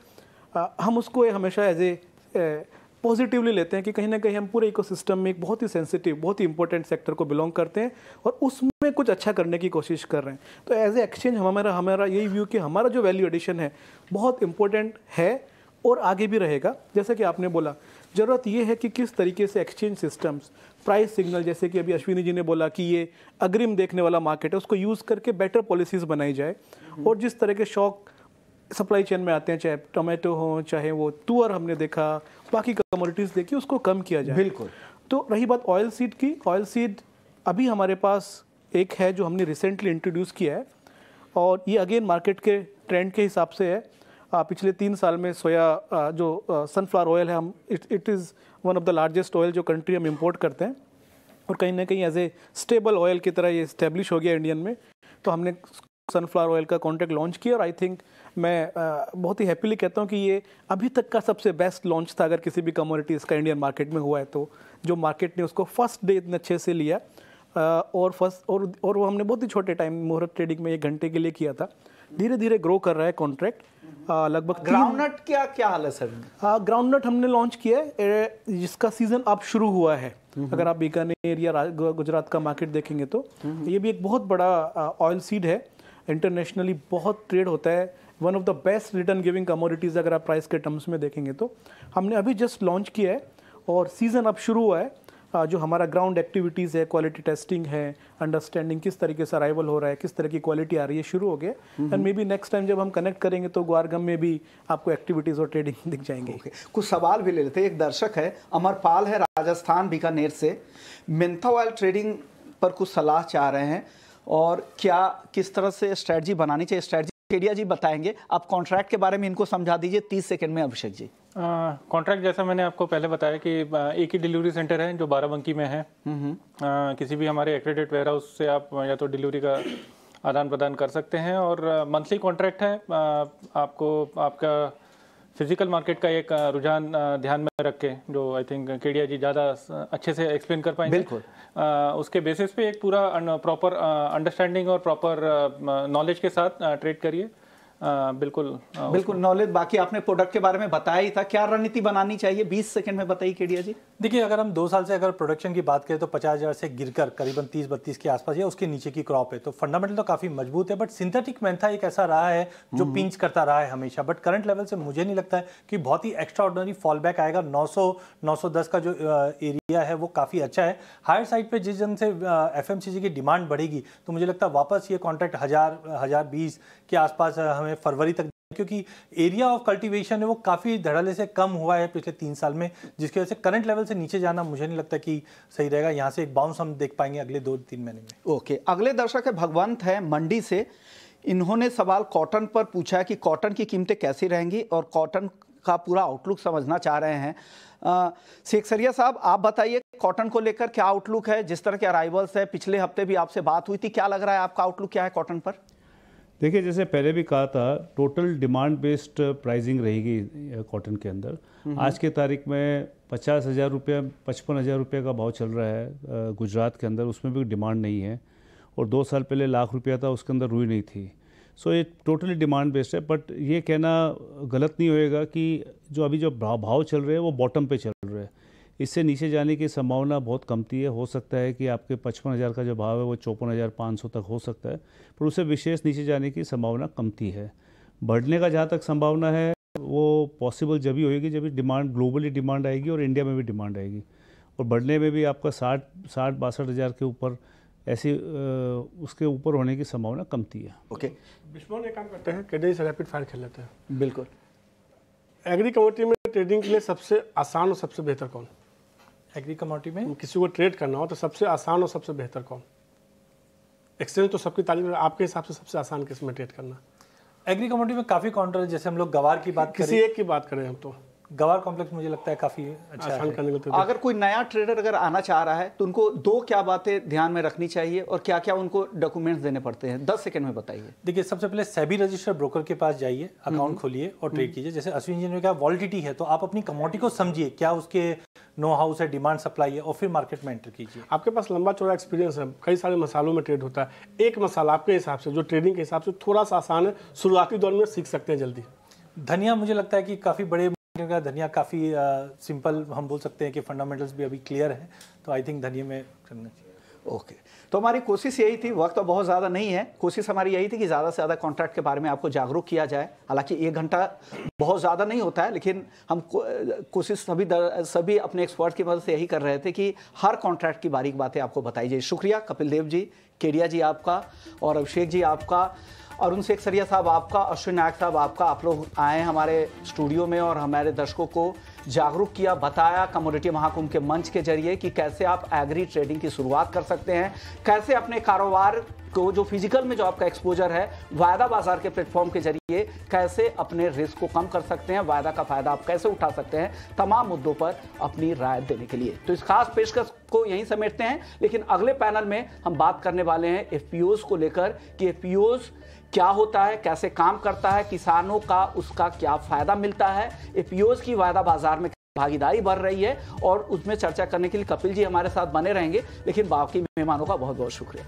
हम उसको हमेशा एज ए पॉजिटिवली लेते हैं कि कहीं ना कहीं हम पूरे इकोसिस्टम में एक बहुत ही सेंसिटिव, बहुत ही इंपॉर्टेंट सेक्टर को बिलोंग करते हैं और उसमें कुछ अच्छा करने की कोशिश कर रहे हैं। तो एज ए एक्सचेंज हमारा यही व्यू कि हमारा जो वैल्यू एडिशन है बहुत इंपॉर्टेंट है और आगे भी रहेगा। जैसे कि आपने बोला, ज़रूरत ये है कि किस तरीके से एक्सचेंज सिस्टम्स, प्राइस सिग्नल, जैसे कि अभी अश्विनी जी ने बोला कि ये अग्रिम देखने वाला मार्केट है, उसको यूज़ करके बेटर पॉलिसीज़ बनाई जाए। और जिस तरह के शॉक सप्लाई चेन में आते हैं, चाहे टोमेटो हो, चाहे वो तुअर हमने देखा, बाकी कमोडिटीज़ देखी, उसको कम किया जाए। बिल्कुल। तो रही बात ऑयल सीड की, ऑयल सीड अभी हमारे पास एक है जो हमने रिसेंटली इंट्रोड्यूस किया है, और ये अगेन मार्केट के ट्रेंड के हिसाब से है। पिछले 3 साल में सोया जो सनफ्लावर ऑयल है, हम it is one of the largest oil जो कंट्री हम इंपोर्ट करते हैं, और कहीं ना कहीं एज ए स्टेबल ऑयल की तरह ये इस्टेब्लिश हो गया इंडियन में। तो हमने सनफ्लावर ऑयल का कॉन्ट्रैक्ट लॉन्च किया, और आई थिंक मैं बहुत ही हैप्पीली कहता हूँ कि ये अभी तक का सबसे बेस्ट लॉन्च था अगर किसी भी कमोडिटीज़ का इंडियन मार्केट में हुआ है। तो जो मार्केट ने उसको फर्स्ट डे इतने अच्छे से लिया, और वो हमने बहुत ही छोटे टाइम, मुहूर्त ट्रेडिंग में 1 घंटे के लिए किया था। धीरे धीरे ग्रो कर रहा है कॉन्ट्रैक्ट। लगभग ग्राउंडनट क्या हाल है सर? ग्राउंडनट हमने लॉन्च किया है, जिसका सीजन अब शुरू हुआ है। अगर आप बीकानेर या गुजरात का मार्केट देखेंगे तो ये भी एक बहुत बड़ा ऑयल सीड है, इंटरनेशनली बहुत ट्रेड होता है, one of the best return giving commodities अगर आप प्राइस के टर्म्स में देखेंगे तो। हमने अभी जस्ट लॉन्च किया है और सीज़न अब शुरू हुआ है। जो हमारा ग्राउंड एक्टिविटीज़ है, क्वालिटी टेस्टिंग है, अंडरस्टैंडिंग किस तरीके से अराइवल हो रहा है, किस तरह की क्वालिटी आ रही है, शुरू हो गया। And may be next time जब हम कनेक्ट करेंगे तो ग्वारगम में भी आपको एक्टिविटीज़ और ट्रेडिंग दिख जाएंगे। कुछ सवाल भी ले लेते हैं। एक दर्शक है, अमरपाल है, राजस्थान बीकानेर से, मेंथा ऑयल ट्रेडिंग पर कुछ सलाह चाह रहे हैं, और क्या किस तरह से स्ट्रेटजी बनानी चाहिए। स्ट्रेटजी केडिया जी बताएंगे। आप कॉन्ट्रैक्ट के बारे में इनको समझा दीजिए 30 सेकंड में अभिषेक जी। कॉन्ट्रैक्ट जैसा मैंने आपको पहले बताया कि एक ही डिलीवरी सेंटर है जो बाराबंकी में है। किसी भी हमारे एक्रेडिट वेयर हाउस से आप या तो डिलीवरी का आदान प्रदान कर सकते हैं, और मंथली कॉन्ट्रैक्ट है। आपको आपका फिजिकल मार्केट का एक रुझान ध्यान में रख के, जो आई थिंक केडिया जी ज़्यादा अच्छे से एक्सप्लेन कर पाएंगे। बिल्कुल। उसके बेसिस पे एक पूरा प्रॉपर अंडरस्टैंडिंग और प्रॉपर नॉलेज के साथ ट्रेड करिए। बिल्कुल नॉलेज। बाकी आपने प्रोडक्ट के बारे में बताया ही था, क्या रणनीति बनानी चाहिए 20 सेकंड में बताइए केडिया जी। देखिए, अगर हम 2 साल से अगर प्रोडक्शन की बात करें तो 50,000 से गिरकर करीबन 30-32 के आसपास या उसके नीचे की क्रॉप है, तो फंडामेंटल तो काफ़ी मजबूत है। बट सिंथेटिक मेंथा एक ऐसा रहा है जो पिंच करता रहा है हमेशा, बट करंट लेवल से मुझे नहीं लगता है कि बहुत ही एक्स्ट्रा ऑर्डिनरी फॉल बैक आएगा। 900-910 का जो एरिया है वो काफ़ी अच्छा है। हायर साइड पे जिस जन से FMCG की डिमांड बढ़ेगी तो मुझे लगता है वापस ये कॉन्ट्रैक्ट 1020 के आसपास हमें फरवरी तक, क्योंकि एरिया ऑफ कल्टीवेशन है वो काफ़ी धड़ल्ले से कम हुआ है पिछले 3 साल में, जिसकी वजह से करंट लेवल से नीचे जाना मुझे नहीं लगता कि सही रहेगा। यहाँ से एक बाउंस हम देख पाएंगे अगले 2-3 महीने में। ओके, अगले दर्शक है भगवंत है मंडी से। इन्होंने सवाल कॉटन पर पूछा है कि कॉटन की कीमतें कैसी रहेंगी और कॉटन का पूरा आउटलुक समझना चाह रहे हैं। सेक्सरिया साहब, आप बताइए कॉटन को लेकर क्या आउटलुक है? जिस तरह के अराइवल्स है, पिछले हफ्ते भी आपसे बात हुई थी, क्या लग रहा है आपका आउटलुक क्या है कॉटन पर? देखिए, जैसे पहले भी कहा था, टोटल डिमांड बेस्ड प्राइसिंग रहेगी कॉटन के अंदर। आज के तारीख में 50,000 रुपये 55,000 रुपये का भाव चल रहा है गुजरात के अंदर, उसमें भी डिमांड नहीं है। और 2 साल पहले ₹1,00,000 था, उसके अंदर रुई नहीं थी। सो ये टोटली डिमांड बेस्ड है। बट ये कहना गलत नहीं होएगा कि जो अभी जो भाव चल रहे हैं वो बॉटम पे चल रहे हैं, इससे नीचे जाने की संभावना बहुत कमती है। हो सकता है कि आपके 55,000 का जो भाव है वो 54,500 तक हो सकता है, पर उससे विशेष नीचे जाने की संभावना कमती है। बढ़ने का जहाँ तक संभावना है वो पॉसिबल जब ही होएगी जब डिमांड ग्लोबली डिमांड आएगी और इंडिया में भी डिमांड आएगी। और बढ़ने में भी आपका 60-62 हज़ार के ऊपर ऐसी उसके ऊपर होने की संभावना कमती है। ओके, बिस्मोन एक काम करते हैं, केडिया से रैपिड फायर खेल लेते हैं। बिल्कुल। एग्री कमोडिटी में ट्रेडिंग के लिए सबसे आसान और सबसे बेहतर कौन? एग्री कमोडिटी में किसी को ट्रेड करना हो तो सबसे आसान और सबसे बेहतर कौन? एक्सचेंज तो सबकी तारीफ, आपके हिसाब से सबसे आसान किस में ट्रेड करना? एग्री कमोडिटी में काफ़ी काउंटर है। जैसे हम लोग गवार की बात करें, किसी एक की बात करें हम तो गवार कॉम्प्लेक्स मुझे लगता है काफ़ी अच्छा आसान है। करने के लिए। अगर कोई नया ट्रेडर अगर आना चाह रहा है तो उनको 2 क्या बातें ध्यान में रखनी चाहिए और क्या क्या उनको डॉक्यूमेंट्स देने पड़ते हैं? 10 सेकंड में बताइए। देखिए, सबसे पहले सेबी रजिस्टर्ड ब्रोकर के पास जाइए, अकाउंट खोलिए और ट्रेड कीजिए। जैसे अश्विन जी ने कहा वॉलिडिटी है, तो आप अपनी कमोडिटी को समझिए, क्या उसके नो हाउस है, डिमांड सप्लाई है, और फिर मार्केट में एंटर कीजिए। आपके पास लंबा चौड़ा एक्सपीरियंस है, कई सारे मसालों में ट्रेड होता है। एक मसाला आपके हिसाब से जो ट्रेडिंग के हिसाब से थोड़ा सा आसान है, शुरुआती दौर में सीख सकते हैं जल्दी? धनिया मुझे लगता है कि काफ़ी बड़े का धनिया काफ़ी सिंपल, हम बोल सकते हैं कि फंडामेंटल्स भी अभी क्लियर हैं, तो आई थिंक धनिया में करना चाहिए। ओके, तो हमारी कोशिश यही थी, वक्त तो बहुत ज़्यादा नहीं है, कोशिश हमारी यही थी कि ज़्यादा से ज़्यादा कॉन्ट्रैक्ट के बारे में आपको जागरूक किया जाए। हालांकि 1 घंटा बहुत ज़्यादा नहीं होता है, लेकिन हम कोशिश सभी अपने एक्सपर्ट की मदद से यही कर रहे थे कि हर कॉन्ट्रैक्ट की बारीक बातें आपको बताई जाए। शुक्रिया कपिल देव जी, केडिया जी आपका, और अभिषेक जी आपका, अरुण सेक्सरिया साहब आपका, अश्विन नायक साहब आपका। आप लोग आए हमारे स्टूडियो में और हमारे दर्शकों को जागरूक किया, बताया कमोडिटी महाकुंभ के मंच के जरिए कि कैसे आप एग्री ट्रेडिंग की शुरुआत कर सकते हैं, कैसे अपने कारोबार को जो फिजिकल में जो आपका एक्सपोजर है वायदा बाजार के प्लेटफॉर्म के जरिए कैसे अपने रिस्क को कम कर सकते हैं, वायदा का फायदा आप कैसे उठा सकते हैं, तमाम मुद्दों पर अपनी राय देने के लिए। तो इस खास पेशकश को यहीं समेटते हैं, लेकिन अगले पैनल में हम बात करने वाले हैं एफपीओज को लेकर कि एफपीओज क्या होता है, कैसे काम करता है, किसानों का उसका क्या फायदा मिलता है, एफपीओज की वायदा बाजार में भागीदारी बढ़ रही है, और उसमें चर्चा करने के लिए कपिल जी हमारे साथ बने रहेंगे। लेकिन बाकी मेहमानों का बहुत बहुत शुक्रिया।